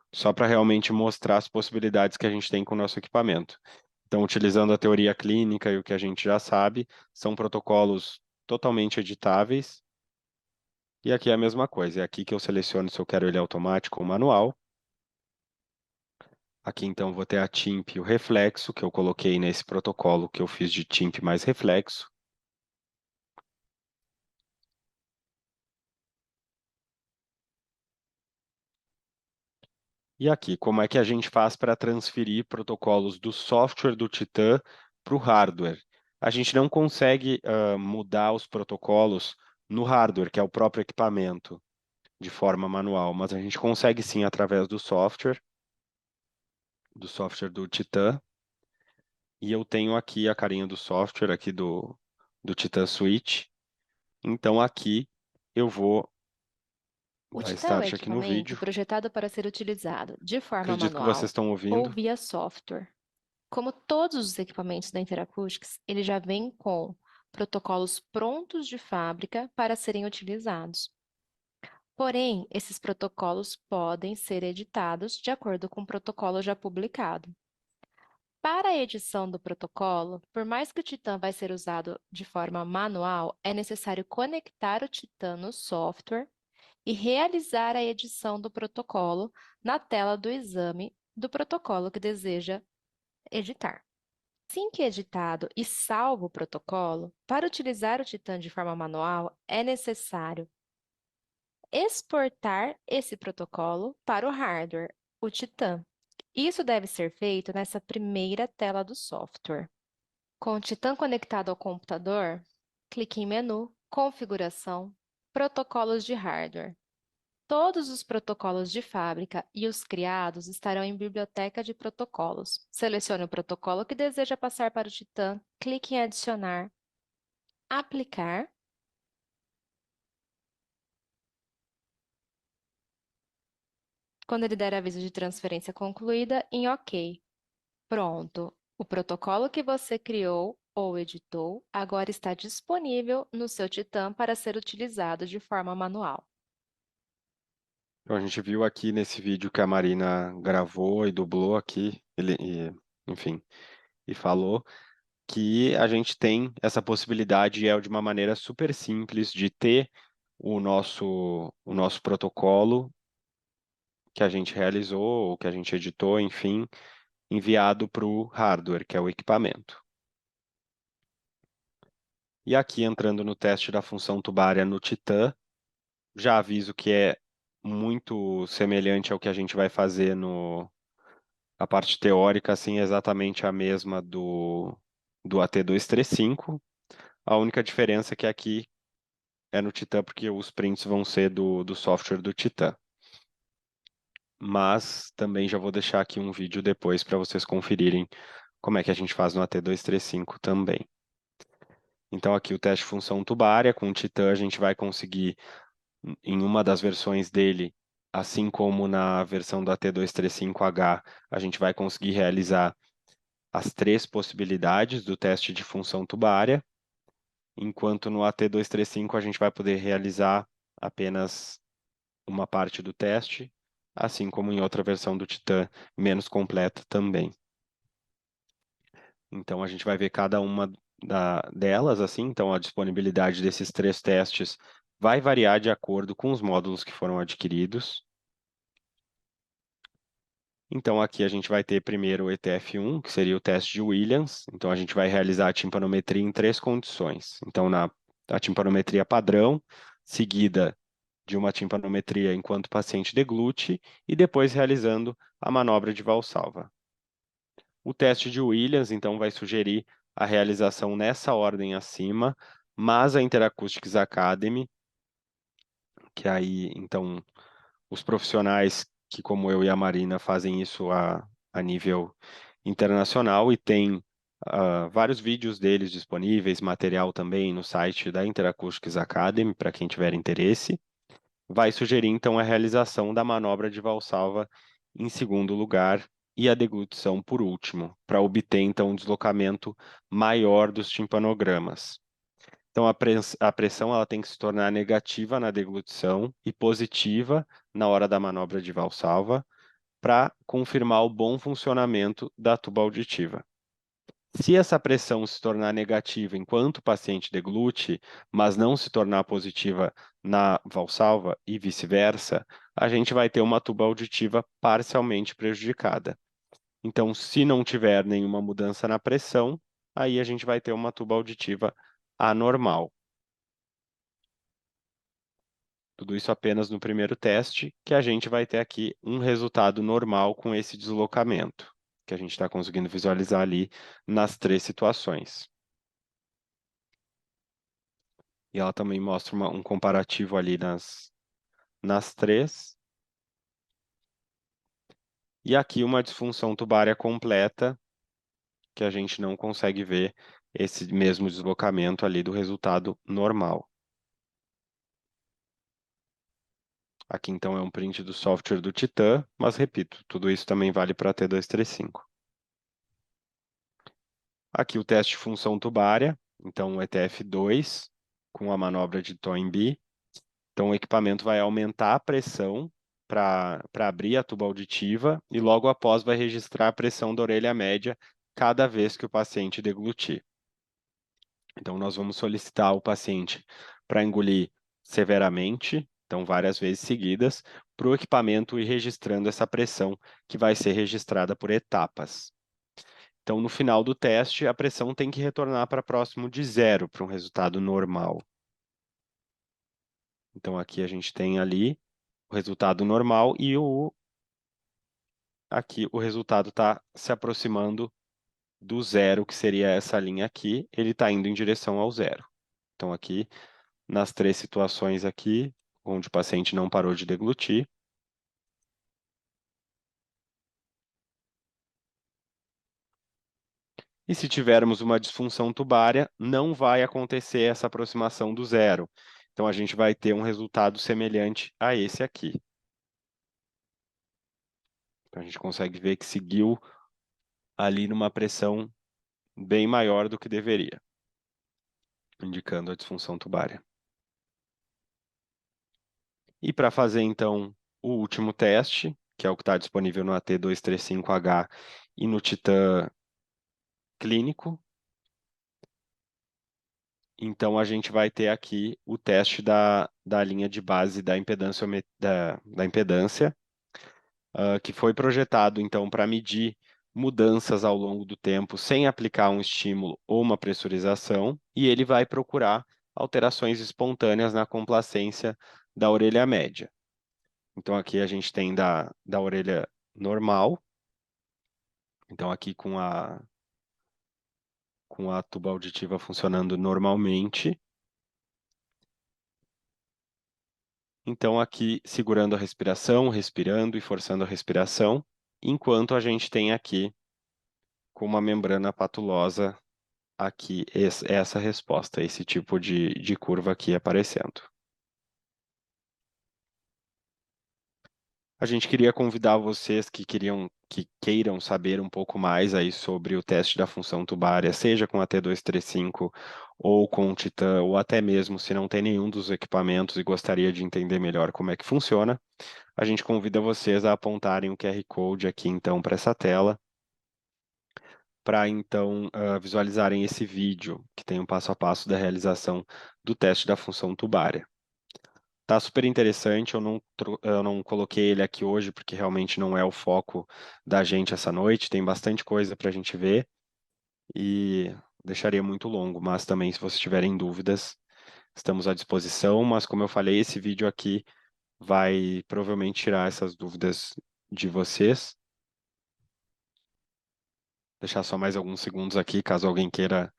só para realmente mostrar as possibilidades que a gente tem com o nosso equipamento. Então, utilizando a teoria clínica e o que a gente já sabe, são protocolos totalmente editáveis. E aqui é a mesma coisa, é aqui que eu seleciono se eu quero ele automático ou manual. Aqui então vou ter a TIMP e o reflexo, que eu coloquei nesse protocolo que eu fiz de TIMP mais reflexo. E aqui, como é que a gente faz para transferir protocolos do software do Titan para o hardware? A gente não consegue mudar os protocolos no hardware, que é o próprio equipamento, de forma manual, mas a gente consegue sim através do software do Titan. E eu tenho aqui a carinha do software aqui do Titan Switch. Então aqui eu vou O dar Titan é um start aqui no equipamento vídeo. projetado para ser utilizado de forma Acredito que vocês manual estão ou ouvindo. via software. Como todos os equipamentos da Interacoustics, ele já vem com protocolos prontos de fábrica para serem utilizados. Porém, esses protocolos podem ser editados de acordo com o protocolo já publicado. Para a edição do protocolo, por mais que o Titan vai ser usado de forma manual, é necessário conectar o Titan no software e realizar a edição do protocolo na tela do exame do protocolo que deseja editar. Assim que editado e salvo o protocolo, para utilizar o Titan de forma manual, é necessário exportar esse protocolo para o hardware, o Titan. Isso deve ser feito nessa primeira tela do software. Com o Titan conectado ao computador, clique em Menu, Configuração, Protocolos de hardware. Todos os protocolos de fábrica e os criados estarão em Biblioteca de Protocolos. Selecione o protocolo que deseja passar para o Titan, clique em Adicionar, Aplicar. Quando ele der aviso de transferência concluída, em OK. Pronto! O protocolo que você criou ou editou agora está disponível no seu Titan para ser utilizado de forma manual. Então, a gente viu aqui nesse vídeo que a Marina gravou e dublou aqui, enfim, e falou que a gente tem essa possibilidade, de uma maneira super simples, de ter o nosso protocolo que a gente realizou, ou que a gente editou, enfim, enviado para o hardware, que é o equipamento. E aqui, entrando no teste da função tubária no Titan, já aviso que é muito semelhante ao que a gente vai fazer a parte teórica, assim, é exatamente a mesma do AT235. A única diferença é que aqui é no Titan, porque os prints vão ser do software do Titan. Mas também já vou deixar aqui um vídeo depois para vocês conferirem como é que a gente faz no AT235 também. Então aqui o teste de função tubária, com o Titan a gente vai conseguir, em uma das versões dele, assim como na versão do AT235H, a gente vai conseguir realizar as três possibilidades do teste de função tubária, enquanto no AT235 a gente vai poder realizar apenas uma parte do teste, assim como em outra versão do Titan menos completa também. Então, a gente vai ver cada uma delas, assim, então a disponibilidade desses 3 testes vai variar de acordo com os módulos que foram adquiridos. Então, aqui a gente vai ter primeiro o ETF1, que seria o teste de Williams. Então, a gente vai realizar a timpanometria em 3 condições. Então, a timpanometria padrão, seguida de uma timpanometria enquanto o paciente deglute, e depois realizando a manobra de Valsalva. O teste de Williams, então, vai sugerir a realização nessa ordem acima, mas a Interacoustics Academy, que aí, então, os profissionais que, como eu e a Marina, fazem isso a nível internacional e tem vários vídeos deles disponíveis, material também no site da Interacoustics Academy, para quem tiver interesse. Vai sugerir, então, a realização da manobra de Valsalva em segundo lugar e a deglutição por último, para obter, então, um deslocamento maior dos timpanogramas. Então, a pressão ela tem que se tornar negativa na deglutição e positiva na hora da manobra de Valsalva para confirmar o bom funcionamento da tuba auditiva. Se essa pressão se tornar negativa enquanto o paciente deglute, mas não se tornar positiva na Valsalva e vice-versa, a gente vai ter uma tuba auditiva parcialmente prejudicada. Então, se não tiver nenhuma mudança na pressão, aí a gente vai ter uma tuba auditiva anormal. Tudo isso apenas no primeiro teste, que a gente vai ter aqui um resultado normal com esse deslocamento, que a gente está conseguindo visualizar ali nas 3 situações. E ela também mostra um comparativo ali nas 3. E aqui uma disfunção tubária completa, que a gente não consegue ver esse mesmo deslocamento ali do resultado normal. Aqui, então, é um print do software do Titan, mas, repito, tudo isso também vale para a T235. Aqui o teste de função tubária, então o ETF2, com a manobra de Toynbee. Então, o equipamento vai aumentar a pressão para abrir a tuba auditiva e logo após vai registrar a pressão da orelha média cada vez que o paciente deglutir. Então, nós vamos solicitar o paciente para engolir severamente, então várias vezes seguidas, para o equipamento ir registrando essa pressão que vai ser registrada por etapas. Então, no final do teste, a pressão tem que retornar para próximo de 0, para um resultado normal. Então, aqui a gente tem ali o resultado normal e aqui o resultado está se aproximando do 0, que seria essa linha aqui, ele está indo em direção ao 0. Então, aqui, nas 3 situações aqui, onde o paciente não parou de deglutir, e se tivermos uma disfunção tubária, não vai acontecer essa aproximação do 0. Então, a gente vai ter um resultado semelhante a esse aqui. Então, a gente consegue ver que seguiu ali numa pressão bem maior do que deveria, indicando a disfunção tubária. E para fazer, então, o último teste, que é o que está disponível no AT235H e no Titan clínico, então a gente vai ter aqui o teste da linha de base da impedância, que foi projetado, então, para medir mudanças ao longo do tempo sem aplicar um estímulo ou uma pressurização, e ele vai procurar alterações espontâneas na complacência da orelha média. Então, aqui a gente tem da orelha normal, então aqui com a tuba auditiva funcionando normalmente. Então, aqui segurando a respiração, respirando e forçando a respiração, enquanto a gente tem aqui com uma membrana patulosa aqui essa resposta, esse tipo de curva aqui aparecendo. A gente queria convidar vocês que queiram saber um pouco mais aí sobre o teste da função tubária, seja com a T235 ou com o Titan, ou até mesmo se não tem nenhum dos equipamentos e gostaria de entender melhor como é que funciona, a gente convida vocês a apontarem o QR Code aqui então para essa tela para então visualizarem esse vídeo, que tem um passo a passo da realização do teste da função tubária. Tá super interessante, eu não coloquei ele aqui hoje porque realmente não é o foco da gente essa noite, tem bastante coisa para a gente ver e deixaria muito longo, mas também se vocês tiverem dúvidas, estamos à disposição, mas como eu falei, esse vídeo aqui vai provavelmente tirar essas dúvidas de vocês. Deixar só mais alguns segundos aqui, caso alguém queira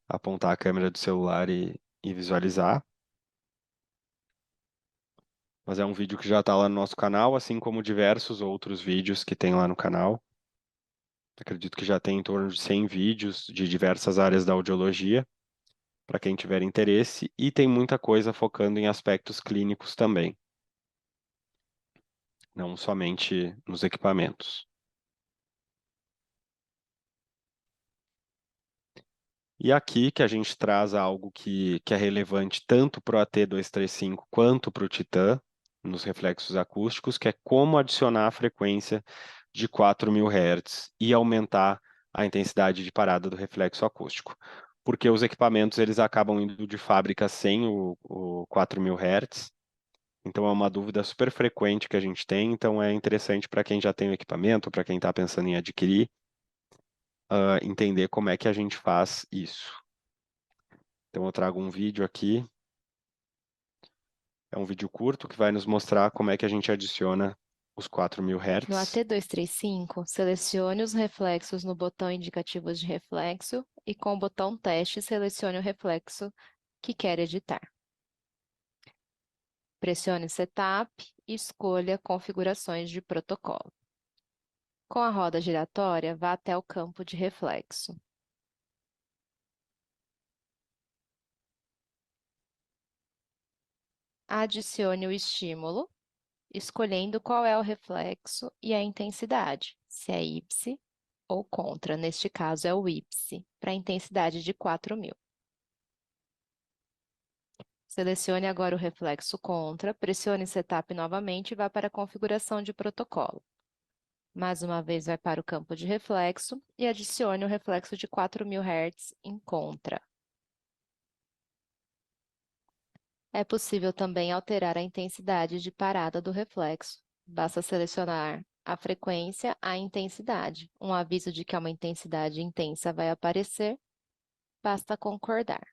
apontar a câmera do celular e visualizar. Mas é um vídeo que já está lá no nosso canal, assim como diversos outros vídeos que tem lá no canal. Acredito que já tem em torno de 100 vídeos de diversas áreas da audiologia, para quem tiver interesse, e tem muita coisa focando em aspectos clínicos também, não somente nos equipamentos. E aqui que a gente traz algo que é relevante tanto para o AT235 quanto para o Titan, nos reflexos acústicos, que é como adicionar a frequência de 4.000 Hz e aumentar a intensidade de parada do reflexo acústico. Porque os equipamentos eles acabam indo de fábrica sem o 4.000 Hz, então é uma dúvida super frequente que a gente tem, então é interessante para quem já tem o equipamento, para quem está pensando em adquirir, entender como é que a gente faz isso. Então eu trago um vídeo aqui, é um vídeo curto que vai nos mostrar como é que a gente adiciona os 4.000 No Hz. AT235, selecione os reflexos no botão Indicativos de reflexo e com o botão Teste, selecione o reflexo que quer editar. Pressione Setup e escolha Configurações de protocolo. Com a roda giratória, vá até o campo de reflexo. Adicione o estímulo, escolhendo qual é o reflexo e a intensidade, se é IPSI ou contra. Neste caso, é o IPSI, para a intensidade de 4.000. Selecione agora o reflexo contra, pressione Setup novamente e vá para a configuração de protocolo. Mais uma vez, vai para o campo de reflexo e adicione o reflexo de 4.000 Hz em contra. É possível também alterar a intensidade de parada do reflexo. Basta selecionar a frequência, a intensidade. Um aviso de que uma intensidade intensa vai aparecer, basta concordar.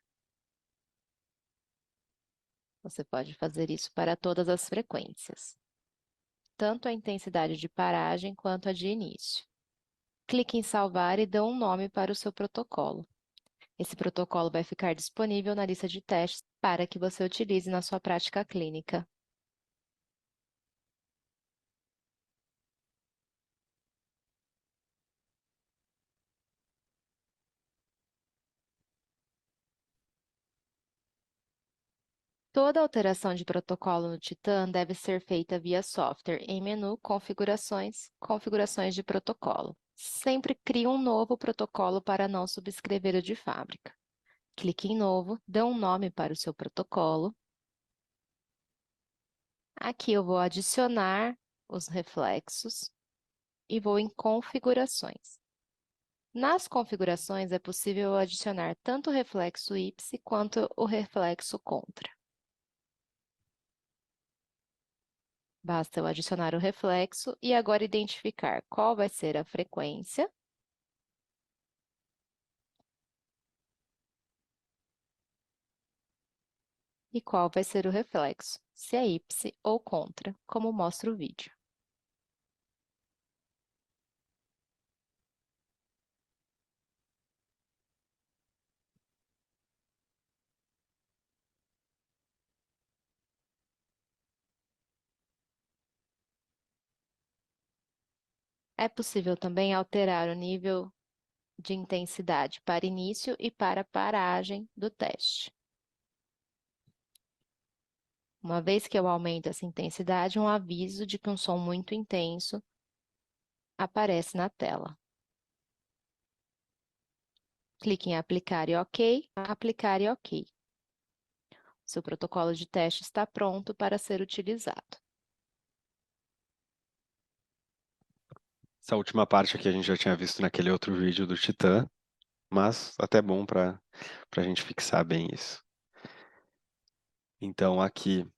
Você pode fazer isso para todas as frequências, tanto a intensidade de paragem quanto a de início. Clique em salvar e dê um nome para o seu protocolo. Esse protocolo vai ficar disponível na lista de testes para que você utilize na sua prática clínica. Toda alteração de protocolo no Titan deve ser feita via software, em menu Configurações, Configurações de protocolo. Sempre crie um novo protocolo para não subscrever o de fábrica. Clique em Novo, dê um nome para o seu protocolo. Aqui eu vou adicionar os reflexos e vou em Configurações. Nas configurações é possível adicionar tanto o reflexo IPSI quanto o reflexo contra. Basta eu adicionar o reflexo e agora identificar qual vai ser a frequência e qual vai ser o reflexo, se é IPSI ou contra, como mostra o vídeo. É possível também alterar o nível de intensidade para início e para paragem do teste. Uma vez que eu aumento essa intensidade, um aviso de que um som muito intenso aparece na tela. Clique em Aplicar e OK, Aplicar e OK. Seu protocolo de teste está pronto para ser utilizado. Essa última parte aqui a gente já tinha visto naquele outro vídeo do Titã, mas até bom para a gente fixar bem isso. Então, aqui,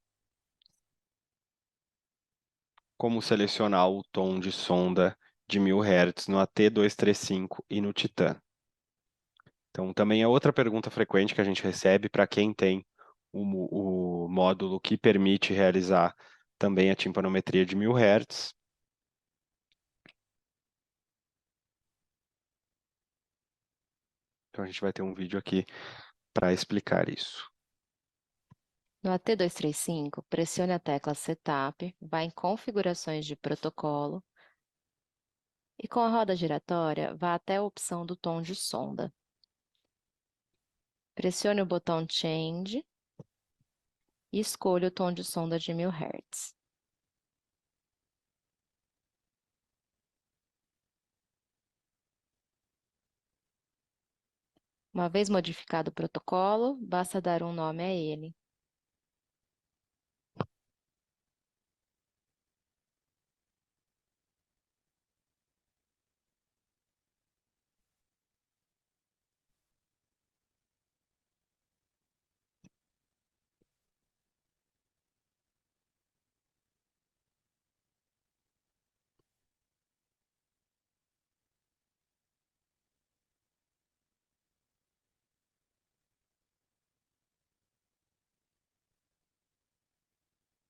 como selecionar o tom de sonda de 1000 Hz no AT235 e no Titã? Então, também é outra pergunta frequente que a gente recebe para quem tem o módulo que permite realizar também a timpanometria de 1000 Hz. Então, a gente vai ter um vídeo aqui para explicar isso. No AT235, pressione a tecla Setup, vá em Configurações de protocolo e com a roda giratória, vá até a opção do tom de sonda. Pressione o botão Change e escolha o tom de sonda de 1000 Hz. Uma vez modificado o protocolo, basta dar um nome a ele.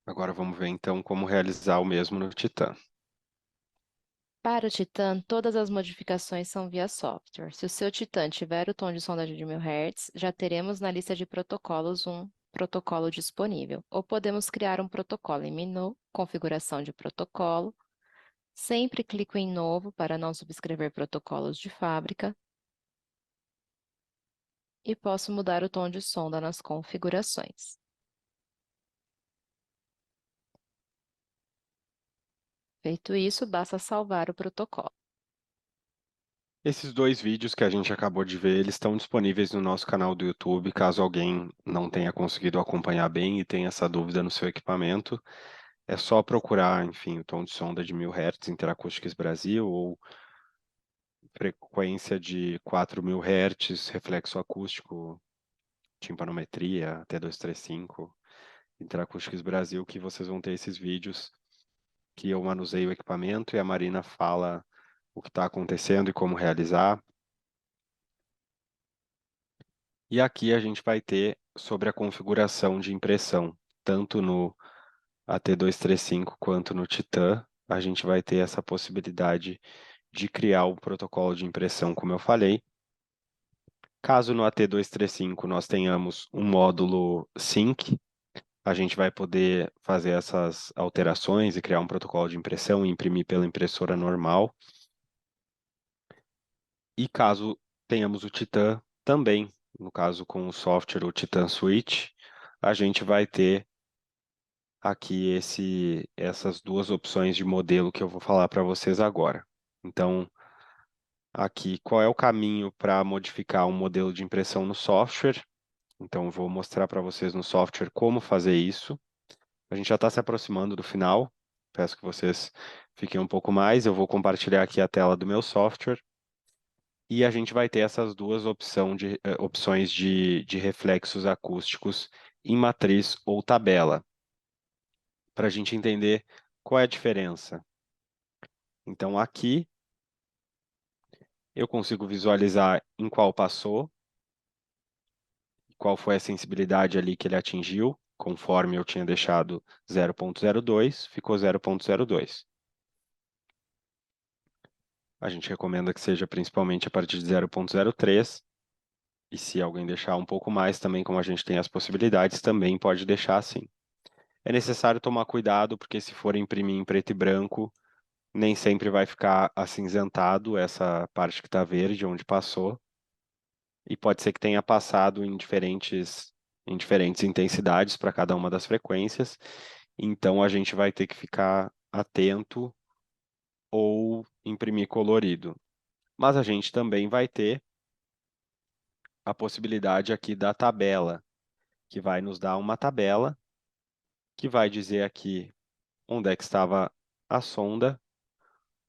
Agora vamos ver então como realizar o mesmo no Titã. Para o Titan, todas as modificações são via software. Se o seu Titan tiver o tom de sonda de 1000 Hz, já teremos na lista de protocolos um protocolo disponível. Ou podemos criar um protocolo em menu, configuração de protocolo. Sempre clico em novo para não subscrever protocolos de fábrica. E posso mudar o tom de sonda nas configurações. Feito isso, basta salvar o protocolo. Esses dois vídeos que a gente acabou de ver, eles estão disponíveis no nosso canal do YouTube, caso alguém não tenha conseguido acompanhar bem e tenha essa dúvida no seu equipamento. É só procurar, enfim, o tom de sonda de 1000 Hz Interacoustics Brasil ou frequência de 4000 Hz, reflexo acústico, timpanometria, T235, Interacoustics Brasil, que vocês vão ter esses vídeos que eu manuseio o equipamento e a Marina fala o que está acontecendo e como realizar. E aqui a gente vai ter sobre a configuração de impressão, tanto no AT235 quanto no Titan, a gente vai ter essa possibilidade de criar o protocolo de impressão, como eu falei. Caso no AT235 nós tenhamos um módulo Sync, a gente vai poder fazer essas alterações e criar um protocolo de impressão e imprimir pela impressora normal. E caso tenhamos o Titan também, no caso com o software, o Titan Switch, a gente vai ter aqui essas duas opções de modelo que eu vou falar para vocês agora. Então, aqui, qual é o caminho para modificar um modelo de impressão no software? Então, eu vou mostrar para vocês no software como fazer isso. A gente já está se aproximando do final. Peço que vocês fiquem um pouco mais. Eu vou compartilhar aqui a tela do meu software. E a gente vai ter essas duas opções de reflexos acústicos em matriz ou tabela, para a gente entender qual é a diferença. Então, aqui eu consigo visualizar em qual passou, qual foi a sensibilidade ali que ele atingiu, conforme eu tinha deixado 0,02, ficou 0,02. A gente recomenda que seja principalmente a partir de 0,03, e se alguém deixar um pouco mais também, como a gente tem as possibilidades, também pode deixar assim. É necessário tomar cuidado, porque se for imprimir em preto e branco, nem sempre vai ficar acinzentado essa parte que está verde, onde passou, e pode ser que tenha passado em diferentes intensidades para cada uma das frequências, então a gente vai ter que ficar atento ou imprimir colorido. Mas a gente também vai ter a possibilidade aqui da tabela, que vai nos dar uma tabela que vai dizer aqui onde é que estava a sonda,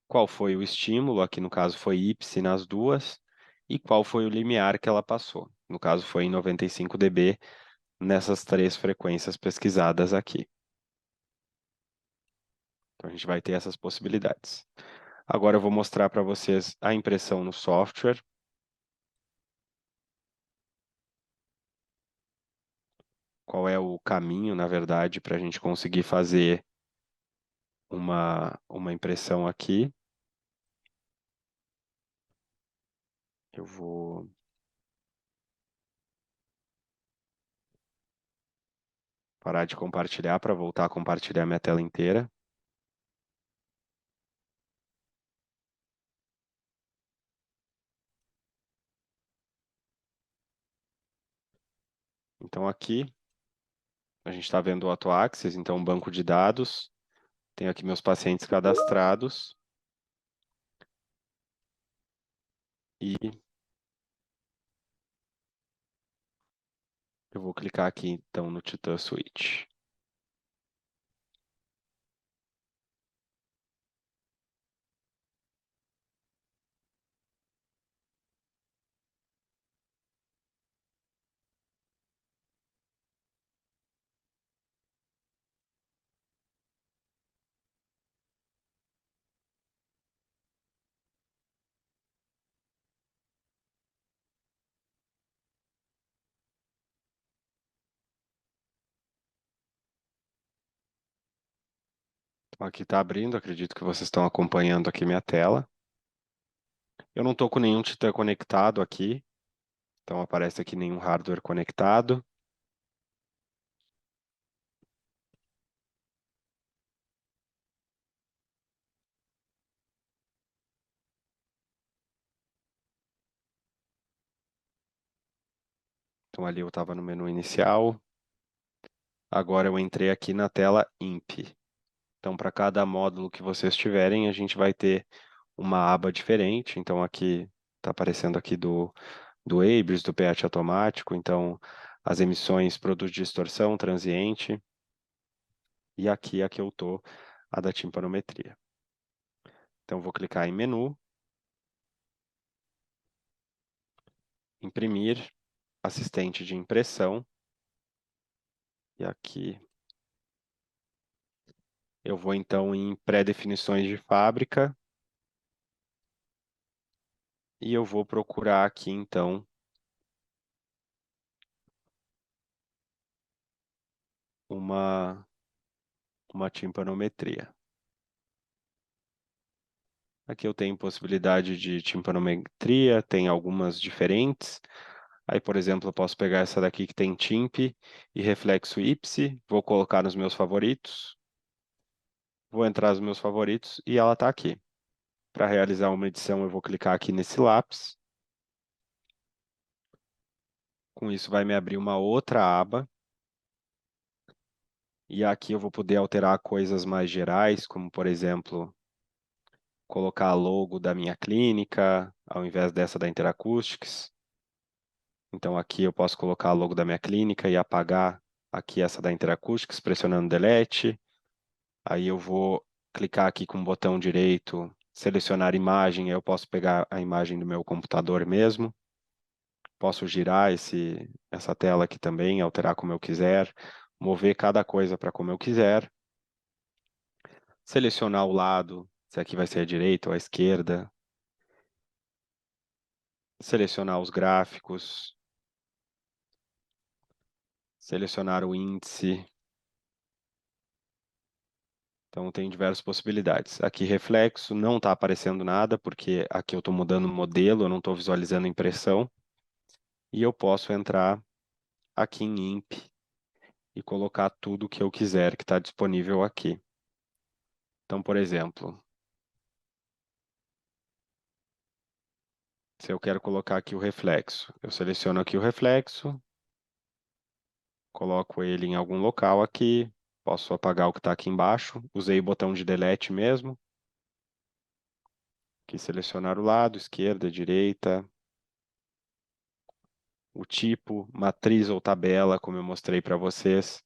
qual foi o estímulo, aqui no caso foi Y nas duas, e qual foi o limiar que ela passou. No caso foi em 95 dB nessas três frequências pesquisadas aqui. Então a gente vai ter essas possibilidades. Agora eu vou mostrar para vocês a impressão no software. Qual é o caminho, na verdade, para a gente conseguir fazer uma impressão aqui. Eu vou parar de compartilhar para voltar a compartilhar minha tela inteira. Então aqui a gente está vendo o AutoAxis, então um banco de dados. Tenho aqui meus pacientes cadastrados. E eu vou clicar aqui então no Titan Switch. Então aqui está abrindo, acredito que vocês estão acompanhando aqui minha tela. Eu não estou com nenhum Titan conectado aqui, então aparece aqui nenhum hardware conectado. Então ali eu estava no menu inicial. Agora eu entrei aqui na tela INP. Então para cada módulo que vocês tiverem, a gente vai ter uma aba diferente. Então aqui está aparecendo aqui do ABRS, do pH automático. Então as emissões, produto de distorção, transiente. E aqui a que eu estou, a da timpanometria. Então vou clicar em menu, imprimir, assistente de impressão. E aqui eu vou então em pré-definições de fábrica. E eu vou procurar aqui então uma timpanometria. Aqui eu tenho possibilidade de timpanometria, tem algumas diferentes. Aí, por exemplo, eu posso pegar essa daqui que tem timp e reflexo Y, vou colocar nos meus favoritos, vou entrar nos meus favoritos e ela está aqui. Para realizar uma edição, eu vou clicar aqui nesse lápis. Com isso, vai me abrir uma outra aba. E aqui eu vou poder alterar coisas mais gerais, como, por exemplo, colocar a logo da minha clínica, ao invés dessa da Interacoustics. Então aqui eu posso colocar a logo da minha clínica e apagar aqui essa da Interacoustics, pressionando Delete. Aí eu vou clicar aqui com o botão direito, selecionar imagem, aí eu posso pegar a imagem do meu computador mesmo. Posso girar essa tela aqui também, alterar como eu quiser, mover cada coisa para como eu quiser. Selecionar o lado, se aqui vai ser a direita ou a esquerda. Selecionar os gráficos. Selecionar o índice. Então, tem diversas possibilidades. Aqui, reflexo, não está aparecendo nada, porque aqui eu estou mudando o modelo, eu não estou visualizando a impressão. E eu posso entrar aqui em INP e colocar tudo o que eu quiser que está disponível aqui. Então, por exemplo, se eu quero colocar aqui o reflexo, eu seleciono aqui o reflexo, coloco ele em algum local aqui, posso apagar o que está aqui embaixo, usei o botão de delete mesmo. Aqui selecionar o lado, esquerda, direita, o tipo, matriz ou tabela, como eu mostrei para vocês.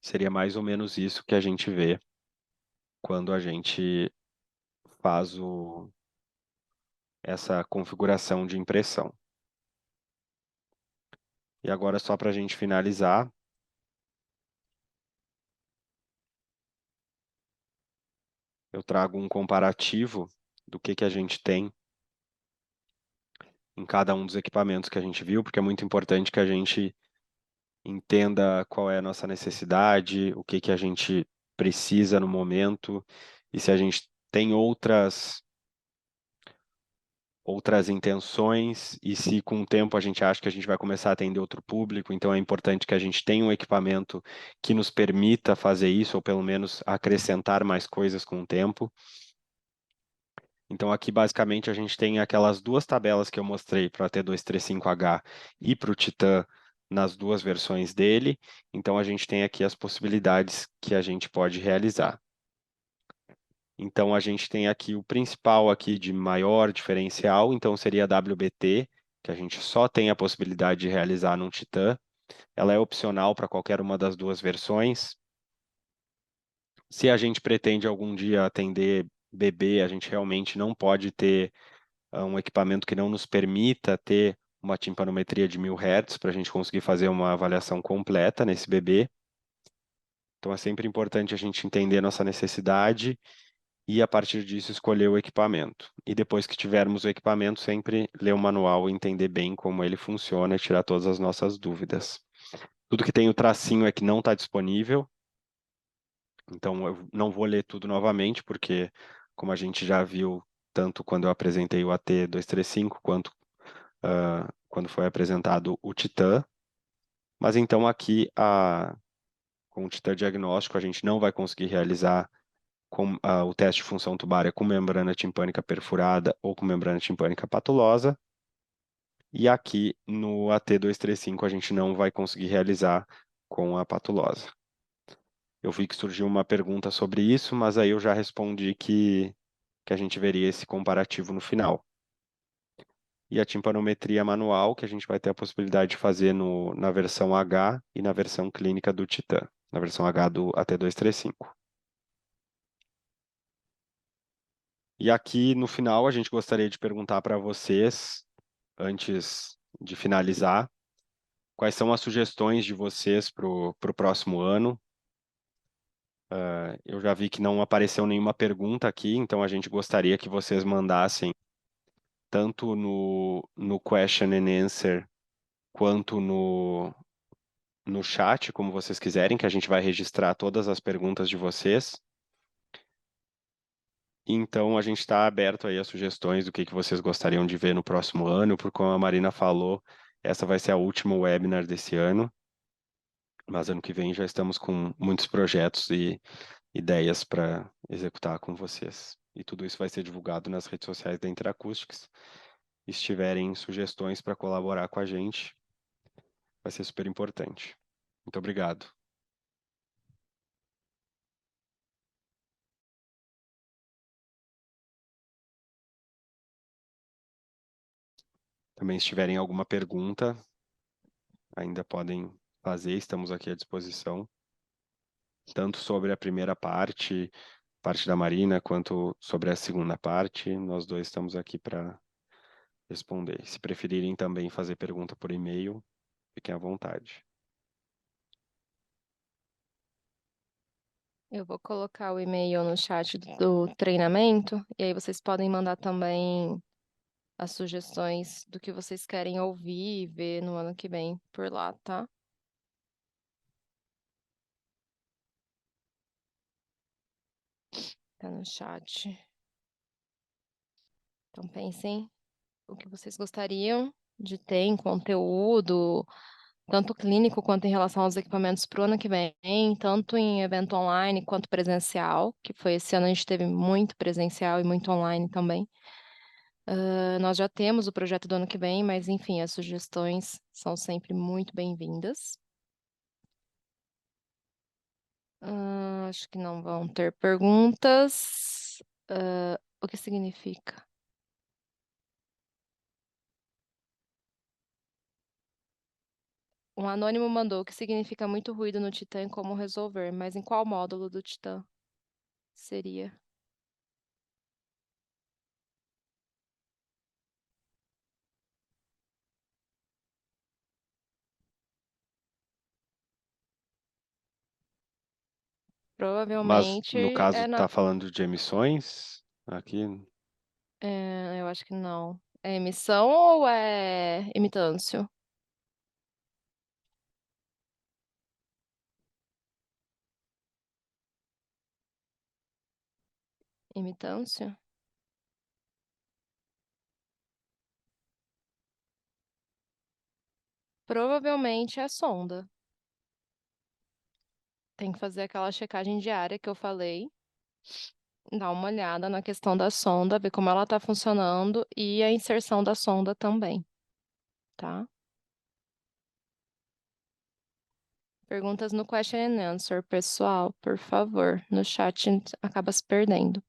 Seria mais ou menos isso que a gente vê quando a gente faz essa configuração de impressão. E agora, só para a gente finalizar, eu trago um comparativo do que a gente tem em cada um dos equipamentos que a gente viu, porque é muito importante que a gente entenda qual é a nossa necessidade, o que a gente precisa no momento, e se a gente tem outras intenções, e se com o tempo a gente acha que a gente vai começar a atender outro público, então é importante que a gente tenha um equipamento que nos permita fazer isso, ou pelo menos acrescentar mais coisas com o tempo. Então aqui basicamente a gente tem aquelas duas tabelas que eu mostrei para o AT235H e para o Titan nas duas versões dele. Então a gente tem aqui as possibilidades que a gente pode realizar. Então a gente tem aqui o principal aqui de maior diferencial, então seria a WBT, que a gente só tem a possibilidade de realizar num Titan. Ela é opcional para qualquer uma das duas versões. Se a gente pretende algum dia atender bebê, a gente realmente não pode ter um equipamento que não nos permita ter uma timpanometria de 1000 Hz para a gente conseguir fazer uma avaliação completa nesse bebê. Então é sempre importante a gente entender nossa necessidade e, a partir disso, escolher o equipamento. E depois que tivermos o equipamento, sempre ler o manual e entender bem como ele funciona e tirar todas as nossas dúvidas. Tudo que tem o tracinho é que não está disponível, então eu não vou ler tudo novamente, porque, como a gente já viu, tanto quando eu apresentei o AT235, quanto quando foi apresentado o Titan. Mas então aqui, com o Titan diagnóstico, a gente não vai conseguir realizar o teste de função tubária com membrana timpânica perfurada ou com membrana timpânica patulosa. E aqui no AT235 a gente não vai conseguir realizar com a patulosa. Eu vi que surgiu uma pergunta sobre isso, mas aí eu já respondi que a gente veria esse comparativo no final. E a timpanometria manual, que a gente vai ter a possibilidade de fazer na versão H e na versão clínica do Titan, na versão H do AT235. E aqui no final a gente gostaria de perguntar para vocês, antes de finalizar, quais são as sugestões de vocês para o próximo ano. Eu já vi que não apareceu nenhuma pergunta aqui, então a gente gostaria que vocês mandassem tanto no question and answer quanto no chat, como vocês quiserem, que a gente vai registrar todas as perguntas de vocês. Então, a gente está aberto aí a sugestões do que vocês gostariam de ver no próximo ano, porque como a Marina falou, essa vai ser a última webinar desse ano, mas ano que vem já estamos com muitos projetos e ideias para executar com vocês. E tudo isso vai ser divulgado nas redes sociais da Interacoustics. Se tiverem sugestões para colaborar com a gente, vai ser super importante. Muito obrigado. Também, se tiverem alguma pergunta, ainda podem fazer, estamos aqui à disposição, tanto sobre a primeira parte da Marina, quanto sobre a segunda parte. Nós dois estamos aqui para responder. Se preferirem também fazer pergunta por e-mail, fiquem à vontade. Eu vou colocar o e-mail no chat do treinamento, e aí vocês podem mandar também as sugestões do que vocês querem ouvir e ver no ano que vem por lá, tá? Tá no chat. Então pensem o que vocês gostariam de ter em conteúdo, tanto clínico quanto em relação aos equipamentos para o ano que vem, tanto em evento online quanto presencial, que foi esse ano a gente teve muito presencial e muito online também. Nós já temos o projeto do ano que vem, mas enfim, as sugestões são sempre muito bem-vindas. Acho que não vão ter perguntas. O que significa? Um anônimo mandou o que significa muito ruído no Titã e como resolver, mas em qual módulo do Titã? seria. Mas Provavelmente no caso, é na. está falando de emissões aqui? Eu acho que não. É emissão ou é imitância? Imitância? Provavelmente é a sonda. Tem que fazer aquela checagem diária que eu falei, dar uma olhada na questão da sonda, ver como ela está funcionando e a inserção da sonda também, tá? Perguntas no question and answer, pessoal, por favor. No chat acaba se perdendo.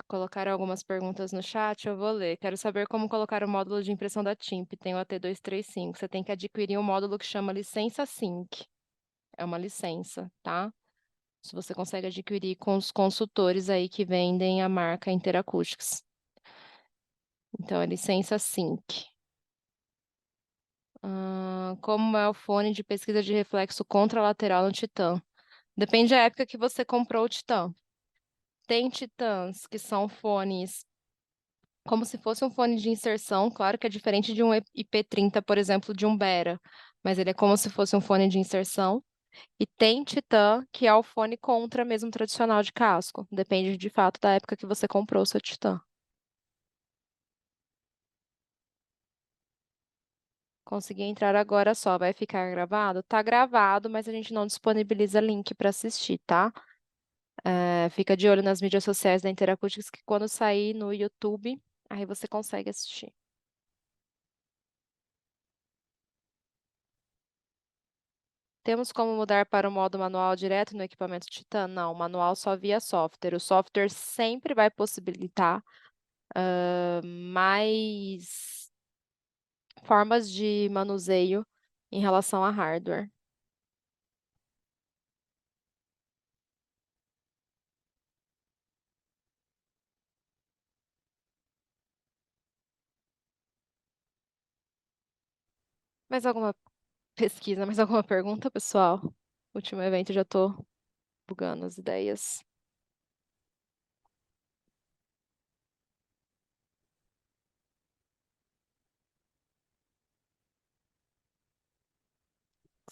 Colocaram algumas perguntas no chat, eu vou ler. Quero saber como colocar o módulo de impressão da TIMP. Tem o AT235. Você tem que adquirir um módulo que chama licença Sync. É uma licença, tá? Se você consegue adquirir com os consultores aí que vendem a marca Interacoustics. Então, é licença Sync. Como é o fone de pesquisa de reflexo contralateral no Titan? Depende da época que você comprou o Titan. Tem Titãs que são fones como se fosse um fone de inserção, claro que é diferente de um IP30, por exemplo, de um Bera, mas ele é como se fosse um fone de inserção. E tem Titan, que é o fone contra mesmo tradicional de casco. Depende de fato da época que você comprou o seu Titan. Consegui entrar agora só, vai ficar gravado? Tá gravado, mas a gente não disponibiliza link para assistir, tá? Fica de olho nas mídias sociais da Interacoustics, que quando sair no YouTube, aí você consegue assistir. Temos como mudar para o modo manual direto no equipamento Titan? Não, manual só via software. O software sempre vai possibilitar mais formas de manuseio em relação a hardware. Mais alguma pesquisa, mais alguma pergunta, pessoal? Último evento, já tô bugando as ideias.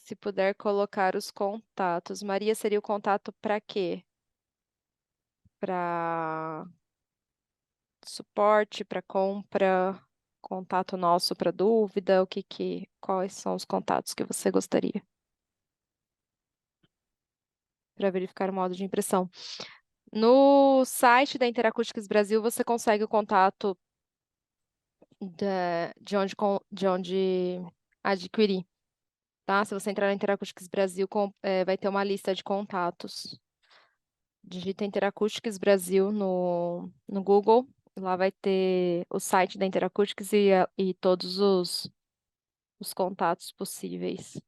Se puder colocar os contatos. Maria, seria o contato para quê? Para suporte, para compra, contato nosso para dúvida, quais são os contatos que você gostaria para verificar o modo de impressão? No site da Interacoustics Brasil, você consegue o contato de onde adquirir, tá? Se você entrar na Interacoustics Brasil, vai ter uma lista de contatos. Digita Interacoustics Brasil no Google, lá vai ter o site da Interacoustics e todos os contatos possíveis.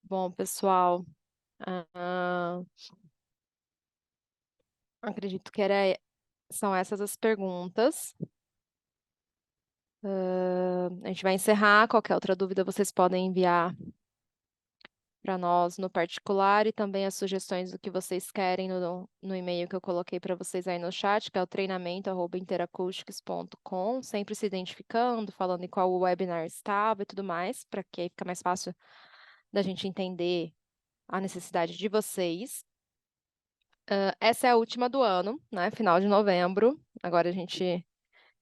Bom, pessoal, ah, acredito que são essas as perguntas. A gente vai encerrar. Qualquer outra dúvida vocês podem enviar para nós no particular e também as sugestões do que vocês querem no e-mail que eu coloquei para vocês aí no chat, que é o treinamento@interacoustics.com, sempre se identificando, falando em qual webinar estava e tudo mais, para que aí fica mais fácil da gente entender a necessidade de vocês. Essa é a última do ano, né? Final de novembro. Agora a gente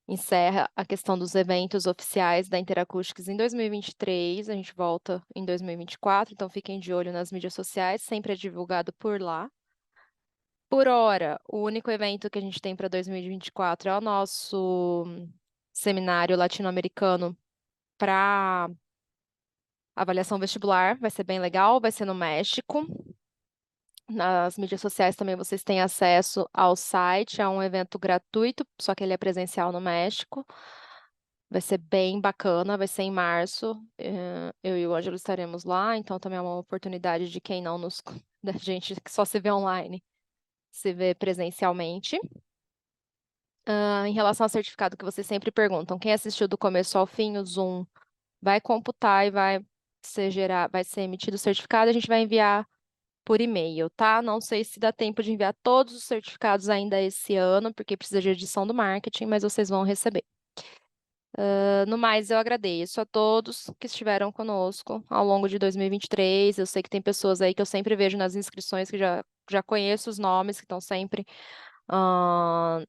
encerra a questão dos eventos oficiais da Interacoustics em 2023. A gente volta em 2024, então fiquem de olho nas mídias sociais, sempre é divulgado por lá. Por hora, o único evento que a gente tem para 2024 é o nosso seminário latino-americano para avaliação vestibular, vai ser bem legal, vai ser no México. Nas mídias sociais também vocês têm acesso ao site, é um evento gratuito, só que ele é presencial no México. Vai ser bem bacana, vai ser em março. Eu e o Ângelo estaremos lá, então também é uma oportunidade de quem não nos, da gente que só se vê online, se vê presencialmente. Em relação ao certificado que vocês sempre perguntam, quem assistiu do começo ao fim, o Zoom vai computar e vai ser emitido o certificado, a gente vai enviar por e-mail, tá? Não sei se dá tempo de enviar todos os certificados ainda esse ano, porque precisa de edição do marketing, mas vocês vão receber. No mais, eu agradeço a todos que estiveram conosco ao longo de 2023. Eu sei que tem pessoas aí que eu sempre vejo nas inscrições que já conheço os nomes, que estão sempre ah,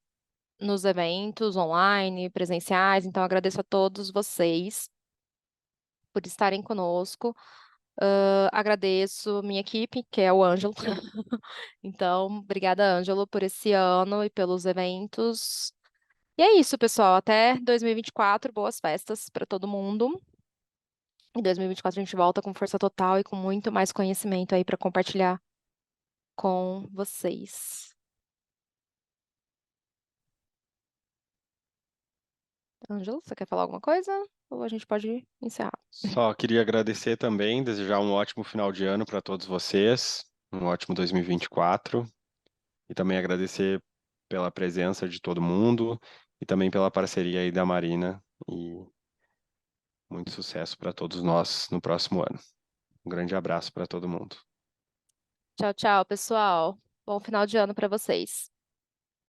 nos eventos online, presenciais. Então, agradeço a todos vocês por estarem conosco. Agradeço minha equipe, que é o Ângelo. Então, obrigada, Ângelo, por esse ano e pelos eventos. E é isso, pessoal. Até 2024. Boas festas para todo mundo. Em 2024 a gente volta com força total e com muito mais conhecimento aí para compartilhar com vocês. Ângelo, você quer falar alguma coisa? Ou a gente pode encerrar? Só queria agradecer também, desejar um ótimo final de ano para todos vocês, um ótimo 2024, e também agradecer pela presença de todo mundo e também pela parceria aí da Marina, e muito sucesso para todos nós no próximo ano. Um grande abraço para todo mundo. Tchau, tchau, pessoal. Bom final de ano para vocês.